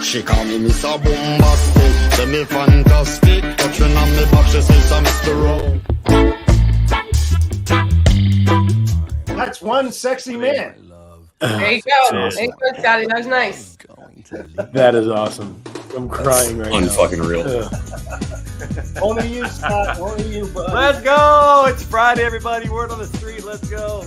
She call me Mr. Bombastic, say me fantastic. Touching on me back, she says I'm Mr. Rowe. That's one sexy man. There you go. There you go, Scotty. That was nice. That is awesome. I'm crying right now. Unfucking real. Only you, Scott. Only you, bud. Let's go. It's Friday, everybody. Word on the street. Let's go.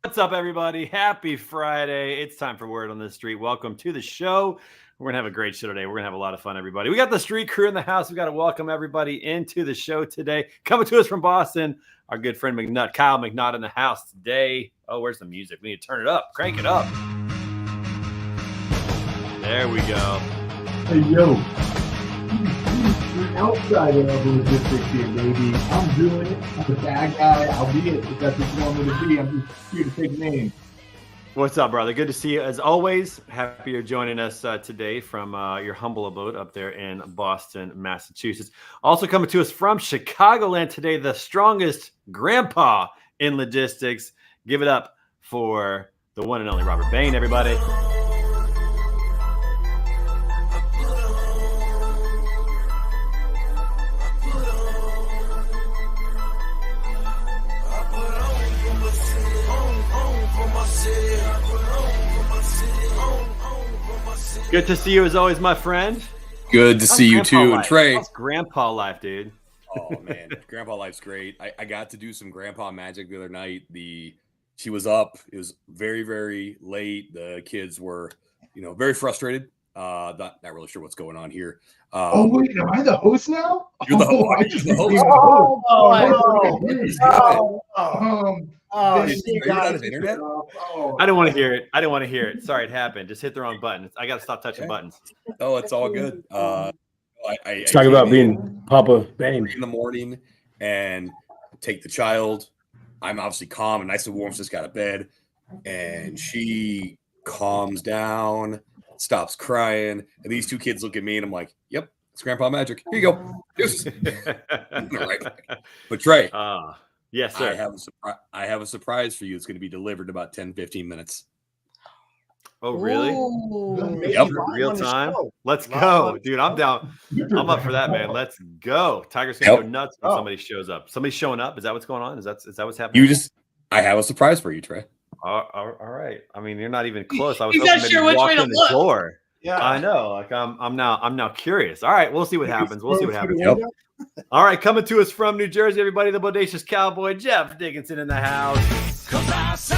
What's up, everybody? Happy Friday. It's time for Word on the Street. Welcome to the show. We're going to have a great show today. We're going to have a lot of fun, everybody. We got the street crew in the house. We got to welcome everybody into the show today. Coming to us from Boston, our good friend McNutt, Kyle McNutt in the house today. Oh, where's the music? We need to turn it up. Crank it up. There we go. Hey, yo. Outside of the logistics here, baby. I'm doing it. I'm the bad guy. I'll be it if that's what you want me to be. I'm just here to take names. What's up, brother? Good to see you as always. Happy you're joining us today from your humble abode up there in Boston, Massachusetts. Also coming to us from Chicagoland today, the strongest grandpa in logistics. Give it up for the one and only Robert Bain, everybody. Good to see you as always, my friend. Good to see you too. And Trey. How's grandpa life, dude? Oh man, grandpa life's great. I got to do some grandpa magic the other night. She was up. It was very, very late. The kids were, very frustrated. Not really sure what's going on here. Oh wait, am I the host now? You're the host. I just You're the host. I didn't want to hear it. Sorry, it happened. Just hit the wrong button. I got to stop touching buttons. Oh, it's all good. Let's talk about being Papa Bain in the morning and take the child. I'm obviously calm and nice and warm. Just got out of bed, and she calms down, stops crying, and these two kids look at me, and I'm like, "Yep, it's Grandpa Magic. Here you go." Right. But Trey. Yes, sir. I have a surprise for you. It's going to be delivered in about 10, 15 minutes. Oh, really? Yep. Real time. Let's go, dude. I'm down. I'm up for that, man. Let's go. Tiger's going to go nuts when somebody shows up. Somebody's showing up. Is that what's going on? Is that what's happening? I have a surprise for you, Trey. All right. I mean, you're not even close. I was He's hoping not maybe sure which walk way to in the look. door. Yeah, I know. Like I'm now curious. All right, we'll see what happens. Yep. All right, coming to us from New Jersey, everybody, the bodacious cowboy Jeff Dickinson in the house. let's go, guys.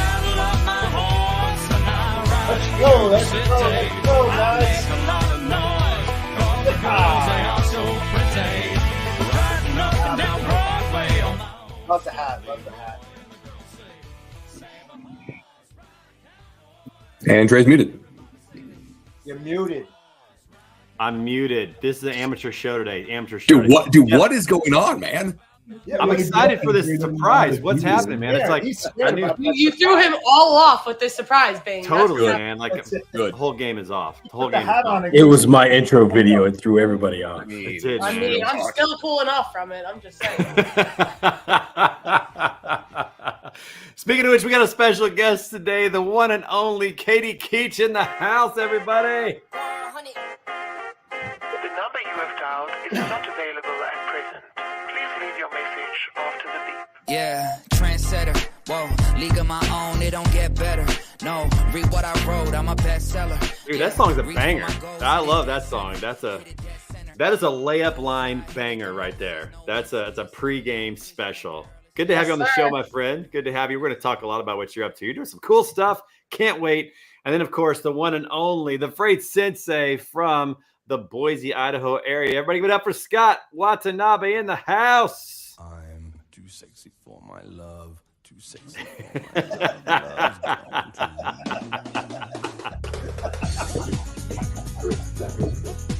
Love the hat. And Trey's muted. You're muted. I'm muted. This is an amateur show today. What is going on, man? Yeah, I'm excited for this surprise. What's happening, man? It's like You threw him all off with this surprise, Bane. totally, man. Like Good. the whole game is off. The whole the game is hat off. on. It was my intro video. It threw everybody off. I mean, It did, I mean, I'm still cool enough from it. I'm just saying. Speaking of which, we got a special guest today, the one and only Katie Keach in the house, everybody. The number you have dialed is not available at present. Please leave your message after the beep. Yeah, trendsetter. Whoa, league of my own, it don't get better. No, read what I wrote, I'm a bestseller. Dude, that song's a banger. I love that song. That is a layup line banger right there. That's a pregame special. Good to have you on the show, my friend. Good to have you. We're going to talk a lot about what you're up to. You're doing some cool stuff. Can't wait. And then, of course, the one and only, the Freight Sensei from the Boise, Idaho area. Everybody give it up for Scott Watanabe in the house. I'm too sexy for my love. Too sexy for my love. Love's gone to leave.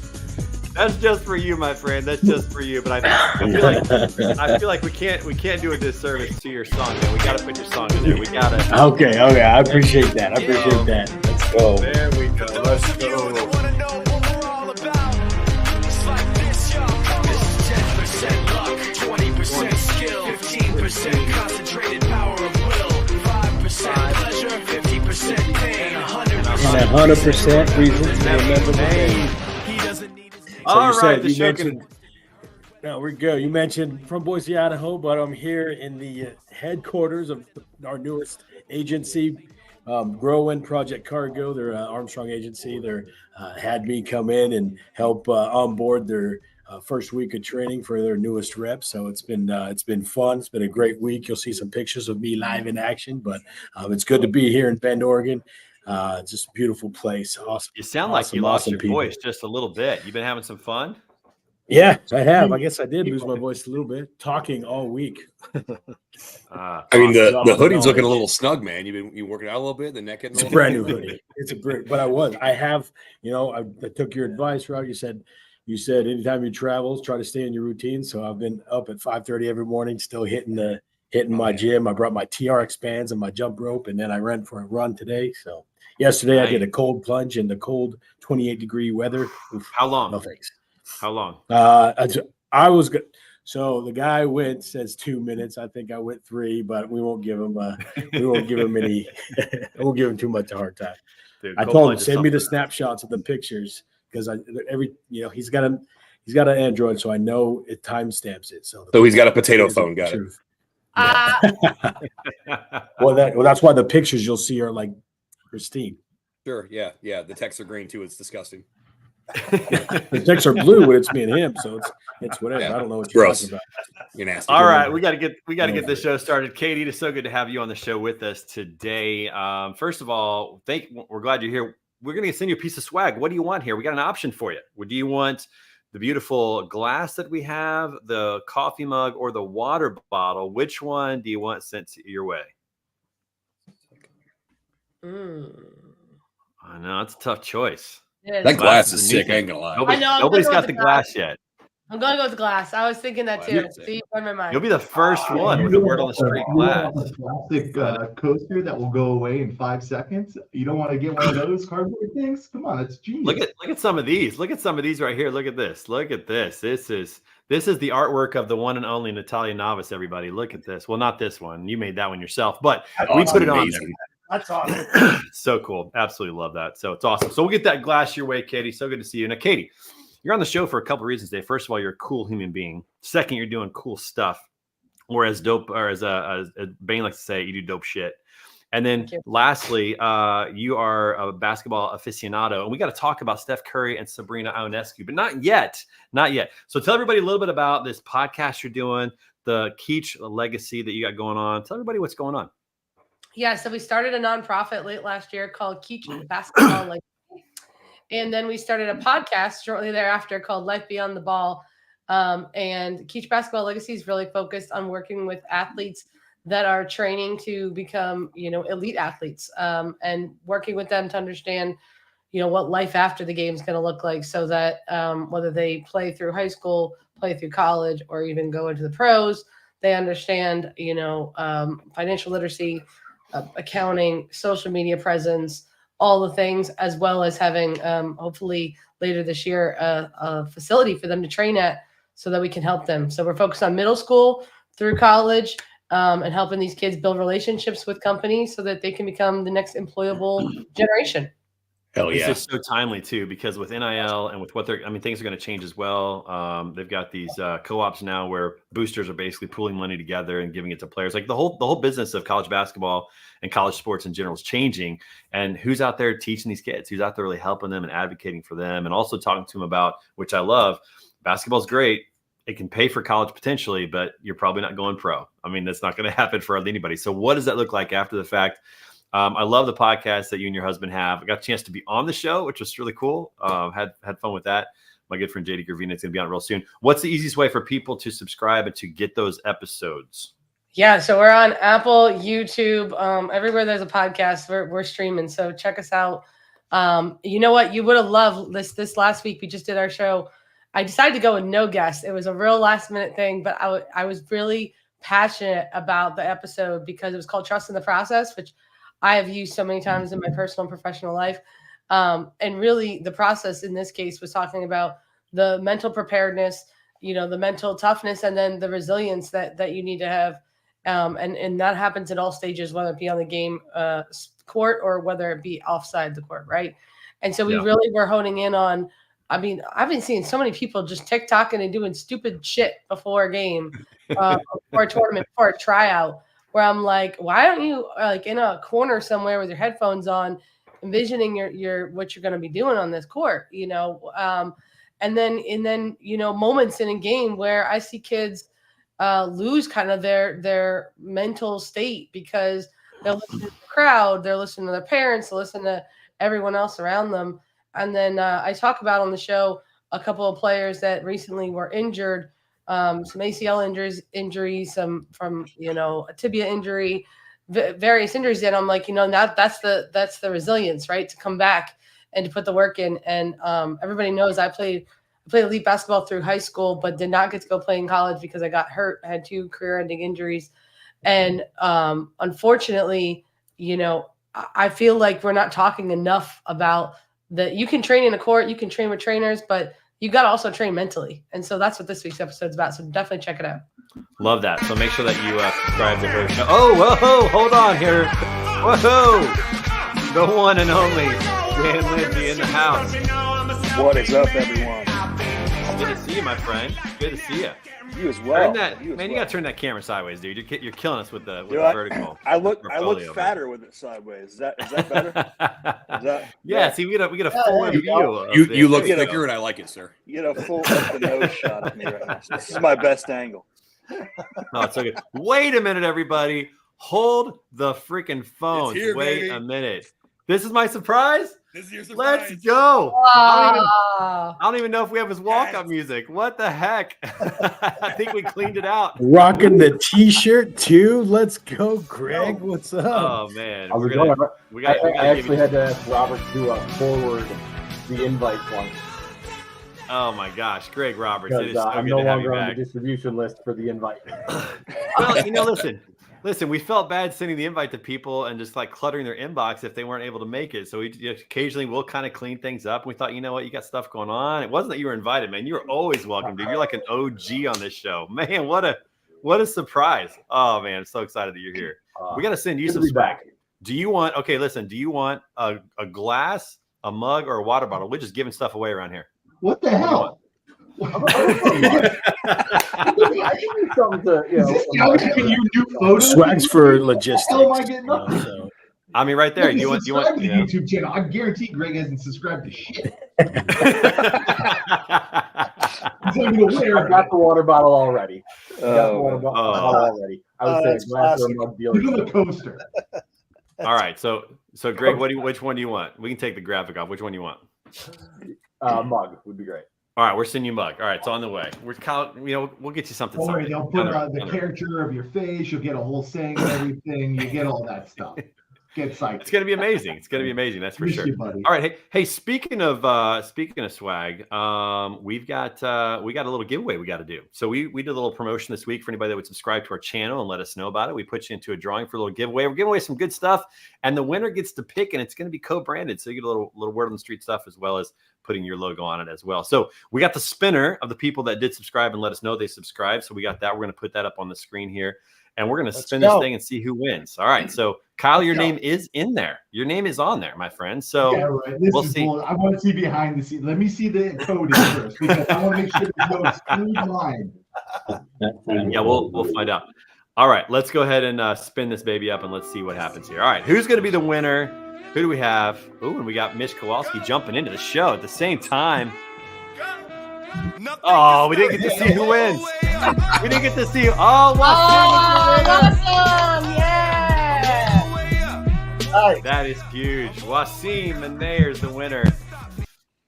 That's just for you, my friend. That's just for you. But I feel like we can't do a disservice to your song. Man. We got to put your song in there. We got to. Okay. I appreciate that. Let's go. There we go. Let's go. Concentrated power of will, 5% pleasure, 50% pain, 100% reason to remember the pain. All So right, you mentioned. No, we're good. You mentioned from Boise, Idaho, but I'm here in the headquarters of our newest agency, Whirlwind Project Cargo. They're an Armstrong agency. They're had me come in and help onboard their first week of training for their newest reps. So it's been fun. It's been a great week. You'll see some pictures of me live in action, but it's good to be here in Bend, Oregon. It's just a beautiful place. Awesome. You sound like you lost your voice just a little bit. You've been having some fun? Yeah, I have. I guess I did lose my voice a little bit talking all week. I mean, the hoodie's looking a little snug, man. You working out a little bit. The neck getting it's a brand new hoodie. It's a great, but I have, I took your advice, Rob. You said anytime you travel, try to stay in your routine. So I've been up at 5:30 every morning, still hitting my gym. I brought my TRX bands and my jump rope, and then I ran for a run today. So yesterday I did a cold plunge in the cold 28-degree weather. Oof, how long? No thanks. How long? I was good. So the guy says 2 minutes. I think I went 3, but we won't give him any. I won't give him too much a hard time. Dude, I told him send me the snapshots of the pictures because he's got an Android, so I know it timestamps it. So he's got a potato phone. Got it. Well, that's why the pictures you'll see are like pristine. Sure. Yeah. The texts are green too. It's disgusting. The texts are blue when it's me and him, so it's whatever. Yeah, I don't know what you're talking about. You're nasty. All right, we got to get this show started. Katie, it is so good to have you on the show with us today. First of all, we're glad you're here. We're going to send you a piece of swag. What do you want here? We got an option for you. Do you want the beautiful glass that we have, the coffee mug, or the water bottle? Which one do you want sent your way? I know it's a tough choice. That glass is sick. I ain't gonna lie. Nobody's got the glass yet. I'm going to go with the glass. I was thinking that too. See, on my mind. You'll be the first one with the word on the street glass. A plastic coaster that will go away in 5 seconds. You don't want to get one of those cardboard things? Come on, it's genius. Look at some of these. Look at some of these right here. Look at this. Look at this. This is the artwork of the one and only Natalia Novice. Everybody, look at this. Well, not this one. You made that one yourself, but we put it on there. That's awesome. So cool. Absolutely love that. So it's awesome. So we'll get that glass your way, Katie. So good to see you. Now, Katie, you're on the show for a couple of reasons today. First of all, you're a cool human being. Second, you're doing cool stuff. Or as Bane likes to say, you do dope shit. And then lastly, you are a basketball aficionado. And we got to talk about Steph Curry and Sabrina Ionescu, but not yet. Not yet. So tell everybody a little bit about this podcast you're doing, the Keach legacy that you got going on. Tell everybody what's going on. Yeah, so we started a nonprofit late last year called Keach Basketball Legacy. And then we started a podcast shortly thereafter called Life Beyond the Ball. And Keach Basketball Legacy is really focused on working with athletes that are training to become, elite athletes, and working with them to understand, what life after the game is going to look like, so that whether they play through high school, play through college, or even go into the pros, they understand, financial literacy, accounting, social media presence, all the things, as well as having hopefully later this year a facility for them to train at so that we can help them. So we're focused on middle school through college, and helping these kids build relationships with companies so that they can become the next employable generation. Hell yeah. This is so timely too, because with NIL and with things are going to change as well. They've got these co-ops now where boosters are basically pooling money together and giving it to players. Like the whole business of college basketball and college sports in general is changing. And who's out there teaching these kids? Who's out there really helping them and advocating for them, and also talking to them about, which I love, basketball's great. It can pay for college potentially, but you're probably not going pro. I mean, that's not going to happen for anybody. So what does that look like after the fact? I love the podcast that you and your husband have. I got a chance to be on the show, which was really cool. Had fun with that. My good friend JD Gravina is going to be on real soon. What's the easiest way for people to subscribe and to get those episodes? Yeah, so we're on Apple, YouTube, everywhere there's a podcast. We're streaming, so check us out. You know what? You would have loved this last week. We just did our show. I decided to go with no guest. It was a real last minute thing, but I was really passionate about the episode because it was called Trust in the Process, which I have used so many times in my personal and professional life. And really the process in this case was talking about the mental preparedness, the mental toughness, and then the resilience that you need to have. And that happens at all stages, whether it be on the game court or whether it be offside the court, right? And so we really were honing in on, I've been seeing so many people just TikToking and doing stupid shit before a game, before a tournament, before a tryout, where I'm like, why don't you like in a corner somewhere with your headphones on, envisioning your what you're going to be doing on this court, and then moments in a game where I see kids lose kind of their mental state because they're listening to the crowd, they're listening to their parents, they're listening to everyone else around them. And then I talk about on the show a couple of players that recently were injured, some ACL injuries, some from a tibia injury, various injuries. And I'm like, that's the resilience, right? To come back and to put the work in. And everybody knows I played elite basketball through high school, but did not get to go play in college because I got hurt. I had 2 career-ending injuries. And unfortunately, I feel like we're not talking enough about that. You can train in a court, you can train with trainers, but you got to also train mentally. And so that's what this week's episode is about. So definitely check it out. Love that. So make sure that you subscribe to her show. Oh, whoa, hold on here. Whoa, the one and only Dan Lindsay in the house. What is up, everyone? Good to see you, my friend. Good to see you. You as well. You got to turn that camera sideways, dude. You're killing us with the vertical. I look fatter with it sideways. Is that better? Yeah. See, we get a full view. You look thicker, and I like it, sir. You get a full up the nose shot of me right now. This is my best angle. Oh, it's so good. Wait a minute, everybody. Hold the freaking phones. Here, Wait baby. a minute. This is my surprise. This is your surprise. Let's go. Wow. I don't even know if we have his walk-up music. What the heck? I think we cleaned it out. Rocking the T-shirt too. Let's go, Greg. What's up? Oh man, I actually had to ask Robert to forward the invite one. Oh my gosh, Greg Roberts. It is so I'm good no to have you longer on back. the distribution list for the invite. Well, listen, we felt bad sending the invite to people and just like cluttering their inbox if they weren't able to make it. So we occasionally will kind of clean things up. We thought, you know what, you got stuff going on. It wasn't that you were invited, man. You're always welcome, dude. You're like an OG on this show, man. What a surprise! Oh man, I'm so excited that you're here. We got to send you some swag. Do you want a glass, a mug, or a water bottle? We're just giving stuff away around here. What the hell? I need something to, Can you do photos? Swag's for logistics. How am I getting up? So. I mean, right there. You want the YouTube channel? I guarantee Greg hasn't subscribed to shit. I got the water bottle already. Already. I would say a glass or a mug deal. Give him a coaster. All right, so Greg, which one do you want? We can take the graphic off. Which one do you want? Mug would be great. All right, we're sending you a mug. All right, it's on the way. We'll get you something. Don't worry, they'll put the caricature of your face. You'll get a whole saying and everything. You get all that stuff. Get psyched. It's gonna be amazing. It's gonna be amazing. That's for sure. All right, hey, speaking of swag, we got a little giveaway we got to do. So we did a little promotion this week for anybody that would subscribe to our channel and let us know about it. We put you into a drawing for a little giveaway. We're giving away some good stuff, and the winner gets to pick, and it's going to be co-branded. So you get a little word on the street stuff as well as putting your logo on it as well. So we got the spinner of the people that did subscribe and let us know they subscribed. So we got that. We're going to put that up on the screen here. And we're going to spin this thing and see who wins. All right. So, Kyle, your name is in there. Your name is on there, my friend. So, we'll see. I want to see behind the scenes. Let me see the code in first because I want to make sure there's no exclude line. Yeah, we'll find out. All right. Let's go ahead and spin this baby up and let's see what happens here. All right. Who's going to be the winner? Who do we have? Ooh, and we got Mitch Kowalski jumping into the show at the same time. Oh, we didn't get to see who wins. We didn't get to see. Oh, awesome! Yeah! Nice. That is huge. Wasim Menayer is the winner.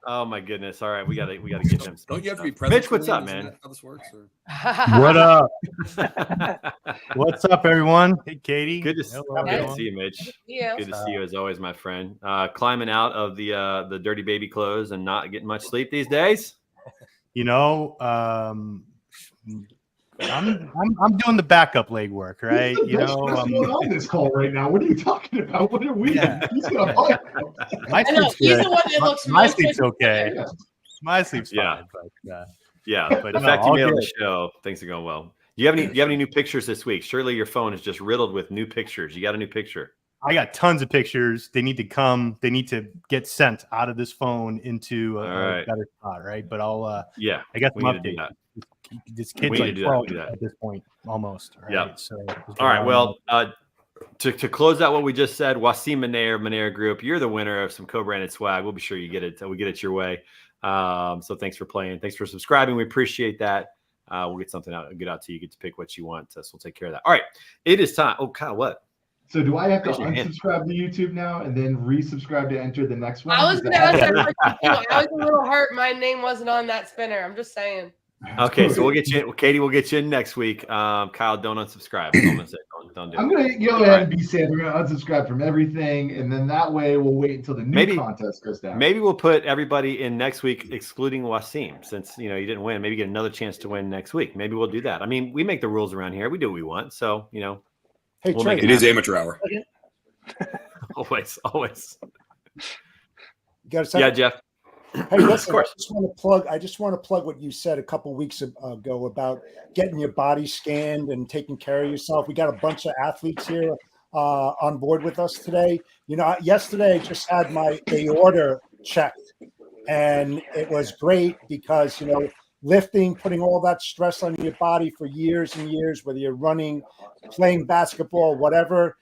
Oh my goodness! All right, we gotta get them. Don't you have to be present? Mitch, what's up, man? Isn't that how this works? Or? What up? What's up, everyone? Hey, Katie. Good to see you, Mitch. Good to see you as always, my friend. Climbing out of the dirty baby clothes and not getting much sleep these days. You know, I'm doing the backup leg work, right? You know, what's going on this call right now? What are you talking about? What are we? Yeah. He's gonna fight. My sleep's he's good. the one that looks My most sleep's okay. Yeah. My sleep's Yeah. fine. But, But the No, fact you all made it on the good. show, things are going well. Do you have any new pictures this week? Surely your phone is just riddled with new pictures. You got a new picture? I got tons of pictures. They need to come. They need to get sent out of this phone into a better spot, right? But I'll. I got some updates. This kid's like 12 at this point, almost. Right? Yeah. So. All right. Well, to close out what we just said, Wasim Menayer Group, you're the winner of some co-branded swag. We'll be sure you get it. We'll get it your way. So thanks for playing. Thanks for subscribing. We appreciate that. We'll get something good out to you. You get to pick what you want. So we'll take care of that. All right. It is time. Oh, Kyle, what? So do I have to Raise your hand. unsubscribe to YouTube now and then resubscribe to enter the next one? I was Is gonna that- ask everybody too. I was a little hurt. My name wasn't on that spinner. I'm just saying. Okay, so we'll get you. Katie, we'll get you in next week. Kyle, don't unsubscribe. I'm gonna say, don't do it. I'm gonna go ahead and be safe. We're gonna unsubscribe from everything, and then that way we'll wait until the new contest goes down. Maybe we'll put everybody in next week, excluding Wasim, since you didn't win. Maybe get another chance to win next week. Maybe we'll do that. I mean, we make the rules around here. We do what we want. So Hey, we'll Trey, make it is amateur hour. always. You got a second? Yeah, Jeff. Hey, listen, course. I just want to plug what you said a couple weeks ago about getting your body scanned and taking care of yourself. We got a bunch of athletes here on board with us today. Yesterday I just had my aorta checked, and it was great because lifting, putting all that stress on your body for years and years, whether you're running, playing basketball, whatever,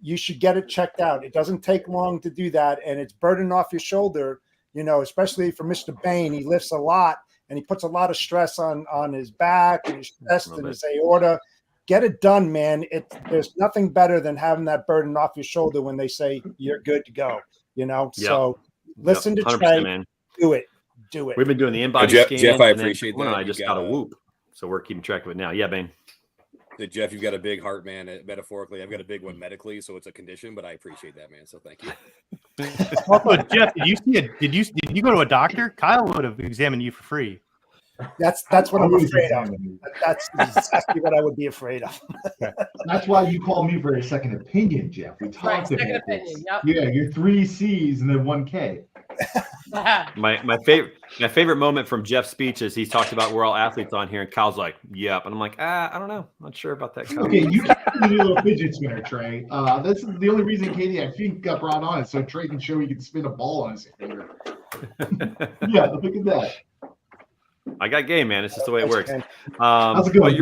you should get it checked out. It doesn't take long to do that, and it's burden off your shoulder. Especially for Mr. Bain, he lifts a lot and he puts a lot of stress on his back and his chest and his aorta. Get it done, man. There's nothing better than having that burden off your shoulder when they say you're good to go. So listen to Trey. Man. Do it. We've been doing the in-body Jeff, scans. Jeff, I and then appreciate that. I just got a whoop, so we're keeping track of it now. Yeah, Bain. Jeff, you've got a big heart, man. Metaphorically, I've got a big one medically, so it's a condition. But I appreciate that, man. So thank you. Also, Jeff, did you go to a doctor? Kyle would have examined you for free. That's what I'm afraid of. That's exactly what I would be afraid of. That's why you called me for a second opinion, Jeff. We talked about second this. opinion, yep. Yeah, you're 3 C's and then 1 K. My favorite moment from Jeff's speech is he talked about we're all athletes on here, and Kyle's like, "Yep," and I'm like, I don't know, not sure about that. Kyle. Okay, you can do a little fidget spinner, Trey. That's the only reason Katie, I think, got brought on is so Trey can show he can spin a ball on his finger. Yeah, look at that. I got game, man. It's just the way it works. How's it going?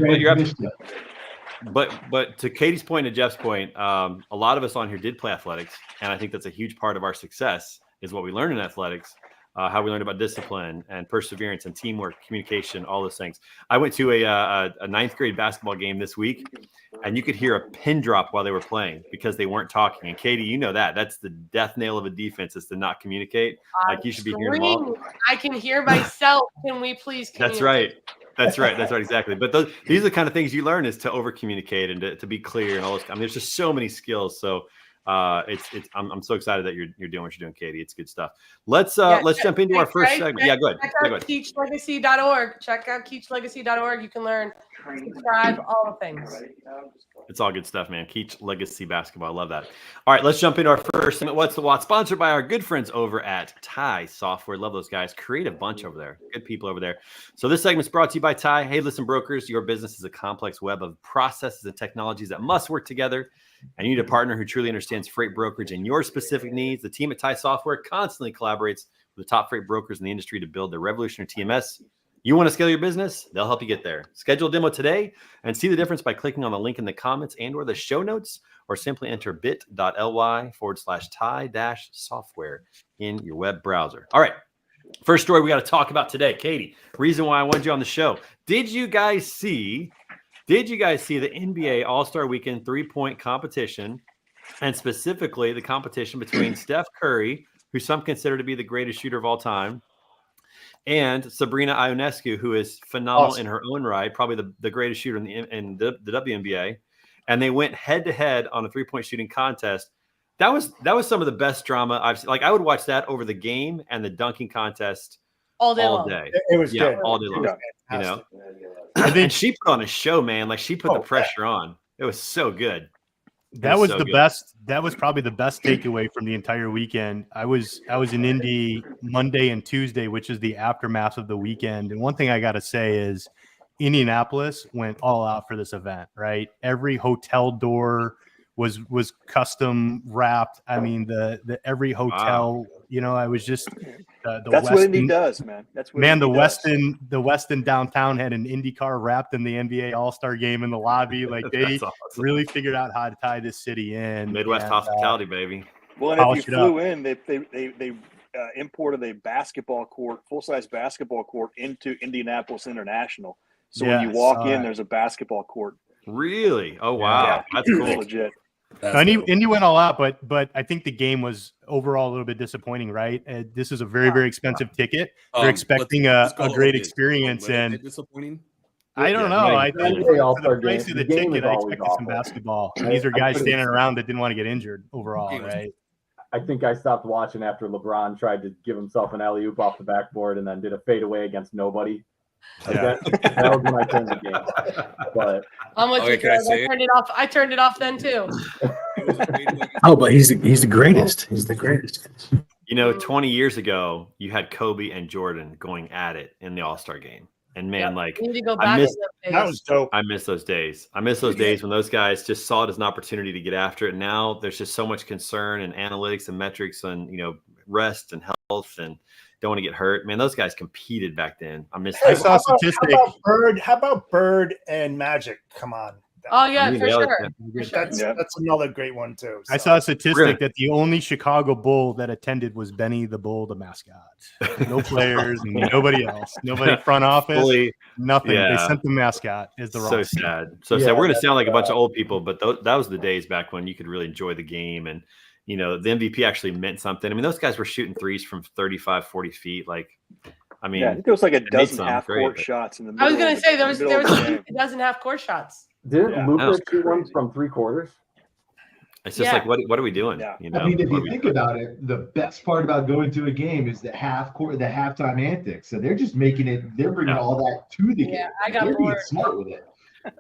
But to Katie's point and Jeff's point, a lot of us on here did play athletics, and I think that's a huge part of our success is what we learned in athletics, how we learned about discipline and perseverance and teamwork, communication, all those things. I went to a 9th grade basketball game this week, and you could hear a pin drop while they were playing because they weren't talking. And Katie, that's the death nail of a defense is to not communicate. Like you should be hearing them all. I can hear myself. Can we please communicate? That's right. Exactly. But these are the kind of things you learn is to over communicate and to be clear and all those. I mean, there's just so many skills. So I'm so excited that you're doing what you're doing, Katie. It's good stuff. Let's jump into our first segment. Yeah, go ahead. Check out KeachLegacy.org. Check out KeachLegacy.org. You can learn, subscribe, all the things. It's all good stuff, man. Keach Legacy Basketball. I love that. All right, let's jump into our first segment. What's the What? Sponsored by our good friends over at Ty Software. Love those guys. Create a bunch over there. Good people over there. So this segment's brought to you by Ty. Hey, listen, brokers, your business is a complex web of processes and technologies that must work together. And you need a partner who truly understands freight brokerage and your specific needs. The team at Ty Software constantly collaborates with the top freight brokers in the industry to build their revolutionary TMS. You want to scale your business? They'll help you get there. Schedule a demo today and see the difference by clicking on the link in the comments and or the show notes, or simply enter bit.ly/Ty-software in your web browser. All right. First story we got to talk about today. Katie, reason why I wanted you on the show. Did you guys see the NBA All-Star Weekend 3-point competition and specifically the competition between Steph Curry, who some consider to be the greatest shooter of all time, and Sabrina Ionescu, who is phenomenal in her own right, probably the greatest shooter in the WNBA. And they went head to head on a 3-point shooting contest. That was some of the best drama I've seen. Like, I would watch that over the game and the dunking contest all day. It was good. all day long. You know, and she put on a show, man. Like, she put the pressure on. It was so good. That was the best. That was probably the best takeaway from the entire weekend. I was in Indy Monday and Tuesday, which is the aftermath of the weekend. And one thing I got to say is Indianapolis went all out for this event, right? Every hotel door was custom wrapped. I mean, the every hotel, I was just That's Westin, what Indy does, man. That's what man. Indy The Westin downtown had an Indy car wrapped in the NBA All-Star game in the lobby. Like, they awesome. really figured out how to tie this city in. Midwest hospitality, baby. Well, and if you flew in, they imported a basketball court, full-size basketball court into Indianapolis International. So when you walk in, there's a basketball court. Really? Oh, wow. That's cool. Legit. Indy went all out, but I think the game was overall a little bit disappointing, right? This is a very, very expensive ticket. They're expecting a great experience, and disappointing. I don't know. I think for the price of the ticket, I expected awful. some basketball. And these are guys standing around that didn't want to get injured overall, right? I think I stopped watching after LeBron tried to give himself an alley-oop off the backboard and then did a fadeaway against nobody. Yeah. That was when I turned the game. But I'm with you, Greg. I turned it off. I turned it off then too. Oh, but he's the greatest. He's the greatest. 20 years ago, you had Kobe and Jordan going at it in the All-Star game. And man, we need to go back. That was dope. I miss those days. I miss those days when those guys just saw it as an opportunity to get after it. And now there's just so much concern and analytics and metrics on, rest and health and don't want to get hurt. Man, those guys competed back then. I miss. I saw a statistic. How about Bird and Magic? Come on. Oh yeah, for sure. That's another great one too. So. I saw a statistic that the only Chicago Bull that attended was Benny the Bull, the mascot. No players, nobody else, nobody front office, nothing. Yeah. They sent the mascot as the so sad. So sad. We're gonna sound like a bunch of old people, but that was the days back when you could really enjoy the game, and the MVP actually meant something. I mean, those guys were shooting threes from 35, 40 feet. Like, I mean, I think there was like a dozen half-court shots in the middle. I was gonna say there was a dozen half-court shots. Didn't Luka shoot one from 3/4? It's just like, what are we doing? Yeah. I mean, if you think about it, the best part about going to a game is the halftime antics. So they're just making it. They're bringing all that to the game. I got they're bored. being smart with it.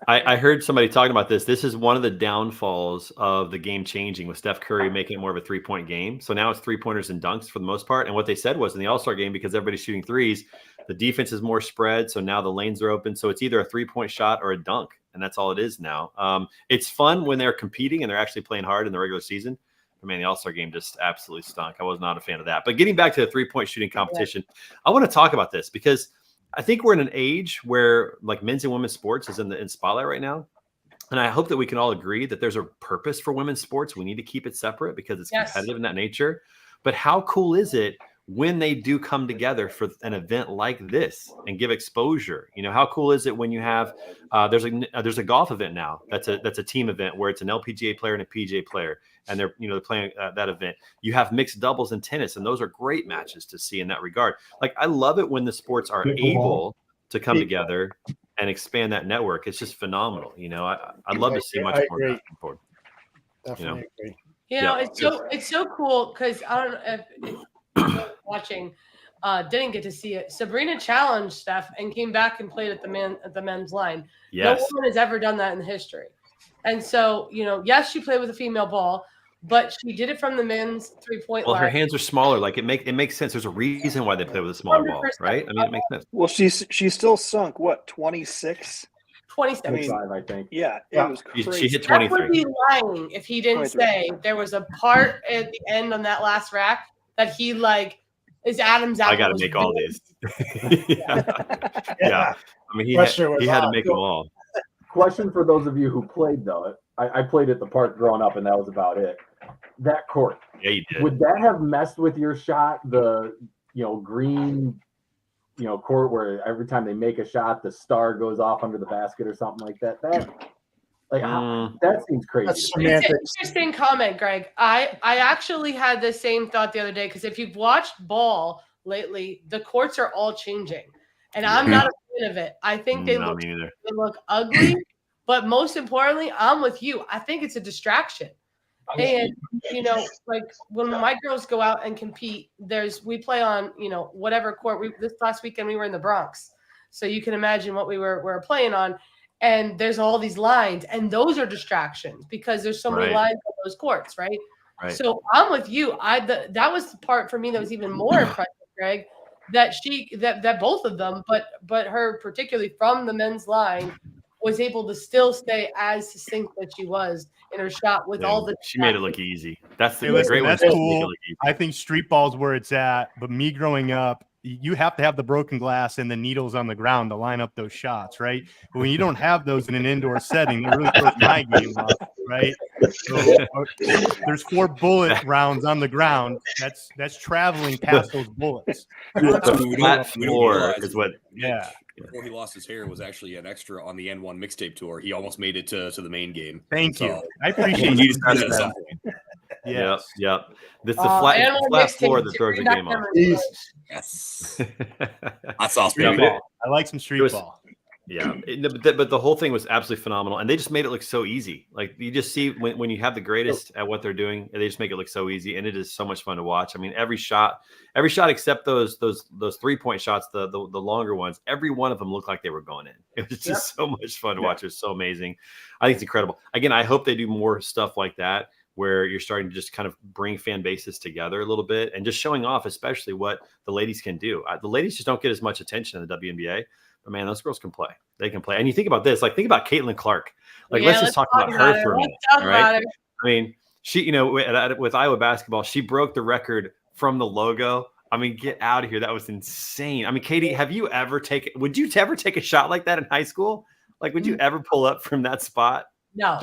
I heard somebody talking about this. This is one of the downfalls of the game changing with Steph Curry making it more of a 3-point game. So now it's 3-pointers and dunks for the most part. And what they said was in the All-Star game, because everybody's shooting threes, the defense is more spread. So now the lanes are open. So it's either a 3-point shot or a dunk. And that's all it is now. It's fun when they're competing and they're actually playing hard in the regular season. I mean, the All-Star game just absolutely stunk. I was not a fan of that. But getting back to the 3-point shooting competition, I want to talk about this because I think we're in an age where like men's and women's sports is in spotlight right now. And I hope that we can all agree that there's a purpose for women's sports. We need to keep it separate because it's competitive in that nature. But how cool is it when they do come together for an event like this and give exposure? How cool is it when you have there's a golf event now that's a team event where it's an LPGA player and a PGA player, and they're playing that event. You have mixed doubles in tennis, and those are great matches to see in that regard. Like, I love it when the sports are able to come together and expand that network. It's just phenomenal. I'd love to see much more going forward. Definitely agree. It's so cool because I don't know if watching didn't get to see it. Sabrina challenged Steph and came back and played at the men's line. Yes. No woman has ever done that in history. And so, yes, she played with a female ball, but she did it from the men's 3-point line. Well, her hands are smaller. Like, it makes sense. There's a reason why they play with a smaller ball, right? I mean, it makes sense. Well, she's still sunk 26. 26. I think. Yeah, it was crazy. She hit 23. That would be lying if he didn't say there was a part at the end on that last rack that he is Adam's apple. I got to make all these. Yeah. I mean, he had to make them all. Question for those of you who played, though. I played at the park growing up, and that was about it. That court. Yeah, you did. Would that have messed with your shot? The green, court where every time they make a shot, the star goes off under the basket or something like that. Like that seems crazy. That's It's an semantics. interesting comment, Greg. I actually had the same thought the other day because if you've watched ball lately, the courts are all changing, and I'm not a fan of it. I think they look ugly, but most importantly, I'm with you. I think it's a distraction. And like when my girls go out and compete, we play on whatever court. This last weekend we were in the Bronx, so you can imagine what we were playing on. And there's all these lines, and those are distractions because there's so many lines on those courts, right? So I'm with you. That was the part for me that was even more impressive, Greg, that that both of them, but her particularly from the men's line, was able to still stay as succinct as she was in her shot with all the. She made it look easy. That's the great one. That's cool. I think street ball's where it's at. But me growing up, you have to have the broken glass and the needles on the ground to line up those shots, right? But when you don't have those in an indoor setting, it really throws my game off, right? So, there's 4 bullet rounds on the ground. That's traveling past those bullets. Flat floor is what. Yeah. Before he lost his hair, was actually an extra on the N1 mixtape tour. He almost made it to the main game. Thank you. I appreciate you. At some point. Yep. This is the flat floor that throws your game off. Yes. Hot sauce, baby. I like some street ball. Yeah, but the whole thing was absolutely phenomenal, and they just made it look so easy. Like you just see when you have the greatest at what they're doing, they just make it look so easy, and it is so much fun to watch. I mean, every shot except those 3-point shots, the longer ones, every one of them looked like they were going in. It was just so much fun to watch. It was so amazing. I think it's incredible. Again, I hope they do more stuff like that, where you're starting to just kind of bring fan bases together a little bit and just showing off, especially what the ladies can do. The ladies just don't get as much attention in the WNBA. But man, those girls can play. They can play. And you think about this, like think about Caitlin Clark. Like let's just talk about her for a minute. Right? I mean, she, with Iowa basketball, she broke the record from the logo. I mean, get out of here. That was insane. I mean, Katie, would you ever take a shot like that in high school? Like, would you ever pull up from that spot? No.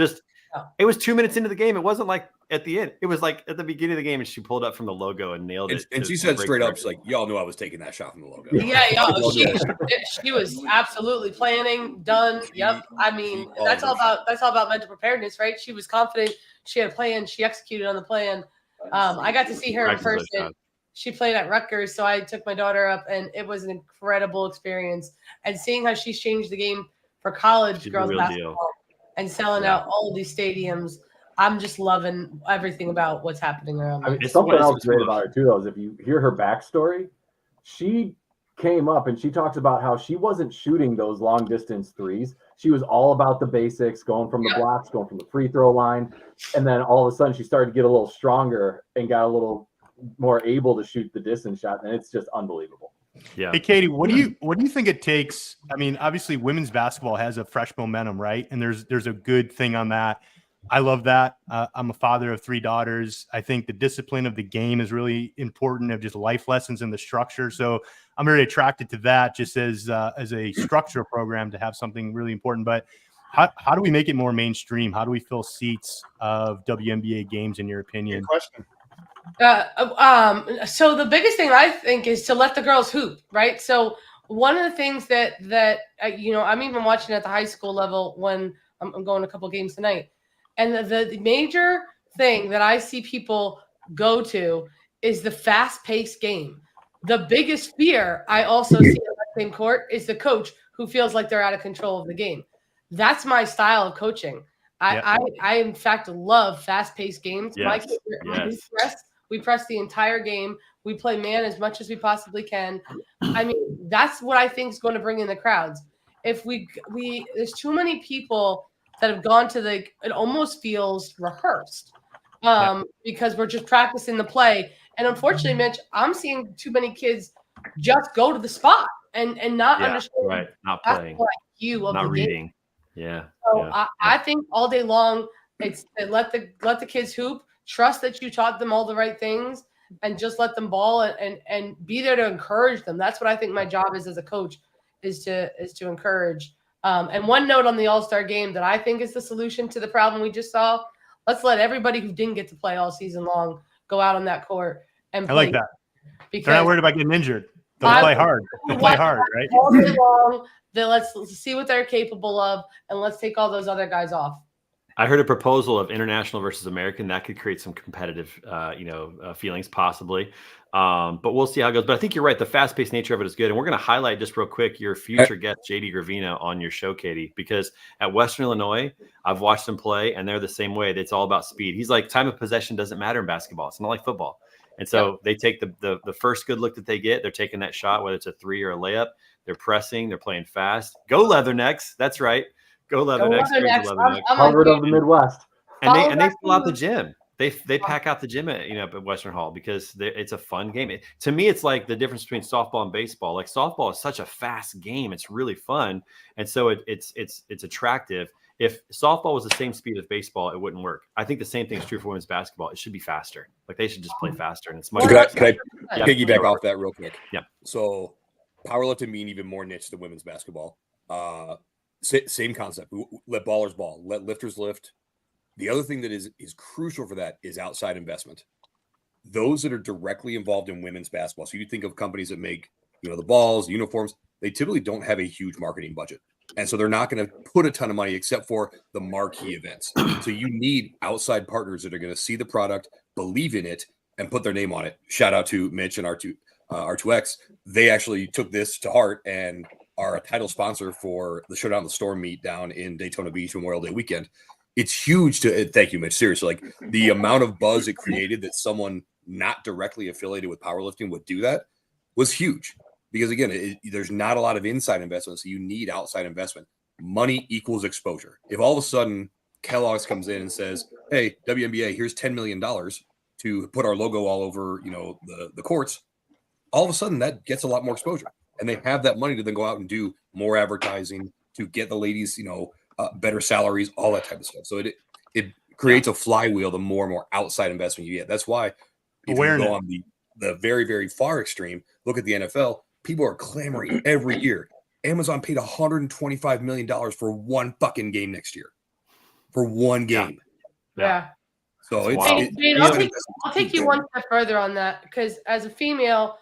It was 2 minutes into the game. It wasn't like at the end. It was like at the beginning of the game, and she pulled up from the logo and nailed it. And she said straight up, she's like, y'all knew I was taking that shot from the logo. Yeah, she was absolutely planning, done. Yep. I mean, that's all about mental preparedness, right? She was confident. She had a plan. She executed on the plan. I got to see her in person. She played at Rutgers, so I took my daughter up, and it was an incredible experience. And seeing how she's changed the game for college girls basketball and selling out all of these stadiums. I'm just loving everything about what's happening around. I mean, something else great about her too, though, is if you hear her backstory, she came up and she talks about how she wasn't shooting those long distance threes. She was all about the basics, going from the blocks, going from the free throw line, and then all of a sudden she started to get a little stronger and got a little more able to shoot the distance shot, and it's just unbelievable. Yeah. Hey, Katie, what do you think it takes? I mean, obviously, women's basketball has a fresh momentum, right? And there's a good thing on that. I love that. I'm a father of 3 daughters. I think the discipline of the game is really important, of just life lessons and the structure. So I'm very attracted to that, just as a structural program, to have something really important. But how do we make it more mainstream? How do we fill seats of WNBA games, in your opinion? Good question. So the biggest thing I think is to let the girls hoop, right? So one of the things that I'm even watching at the high school level when I'm going a couple games tonight. And the major thing that I see people go to is the fast-paced game. The biggest fear I also see on that same court is the coach who feels like they're out of control of the game. That's my style of coaching. I in fact love fast-paced games. Yes. We press the entire game. We play man as much as we possibly can. I mean, that's what I think is going to bring in the crowds. If there's too many people that have gone to it almost feels rehearsed because we're just practicing the play. And unfortunately, Mitch, I'm seeing too many kids just go to the spot and not understand. Right. Not playing. Not reading. Game. Yeah. So I think all day long, it's let the kids hoop, trust that you taught them all the right things, and just let them ball and be there to encourage them. That's what I think my job is as a coach, is to encourage. And one note on the All-Star game that I think is the solution to the problem we just saw: let's let everybody who didn't get to play all season long go out on that court and play. I like that. Because they're not worried about getting injured. They'll play hard. They'll play hard, right? All day long, let's see what they're capable of, and let's take all those other guys off. I heard a proposal of international versus American that could create some competitive, feelings possibly. But we'll see how it goes. But I think you're right. The fast-paced nature of it is good. And we're going to highlight just real quick your future guest, JD Gravina, on your show, Katie, because at Western Illinois, I've watched him play, and they're the same way. It's all about speed. He's like, time of possession doesn't matter in basketball. It's not like football. And so they take the first good look that they get. They're taking that shot, whether it's a 3 or a layup. They're pressing. They're playing fast. Go Leathernecks. That's right. Go Leathernecks. Harvard of the Midwest. And they fill out the gym. They pack out the gym at Western Hall because it's a fun game. To me, it's like the difference between softball and baseball. Like softball is such a fast game; it's really fun, and so it's attractive. If softball was the same speed as baseball, it wouldn't work. I think the same thing is true for women's basketball. It should be faster. Like they should just play faster, and it's much. Can I piggyback off that real quick? Yeah. So powerlifting being even more niche than women's basketball. Same concept. Let ballers ball. Let lifters lift. The other thing that is crucial for that is outside investment. Those that are directly involved in women's basketball. So you think of companies that make, the balls, the uniforms, they typically don't have a huge marketing budget. And so they're not going to put a ton of money except for the marquee events. So you need outside partners that are going to see the product, believe in it, and put their name on it. Shout out to Mitch and R2X. They actually took this to heart and are a title sponsor for the Showdown the Storm meet down in Daytona Beach Memorial Day weekend. It's huge thank you, Mitch. Seriously, like the amount of buzz it created that someone not directly affiliated with powerlifting would do that was huge. Because again, there's not a lot of inside investment, so you need outside investment. Money equals exposure. If all of a sudden Kellogg's comes in and says, "Hey, WNBA, here's $10 million to put our logo all over, the courts," all of a sudden that gets a lot more exposure, and they have that money to then go out and do more advertising to get the ladies, better salaries, all that type of stuff. So it creates a flywheel the more and more outside investment you get. That's why if you go on the very, very far extreme, look at the NFL, people are clamoring every year. Amazon paid $125 million for one fucking game next year. For one game. Yeah. So I'll take you one step further on that, because as a female,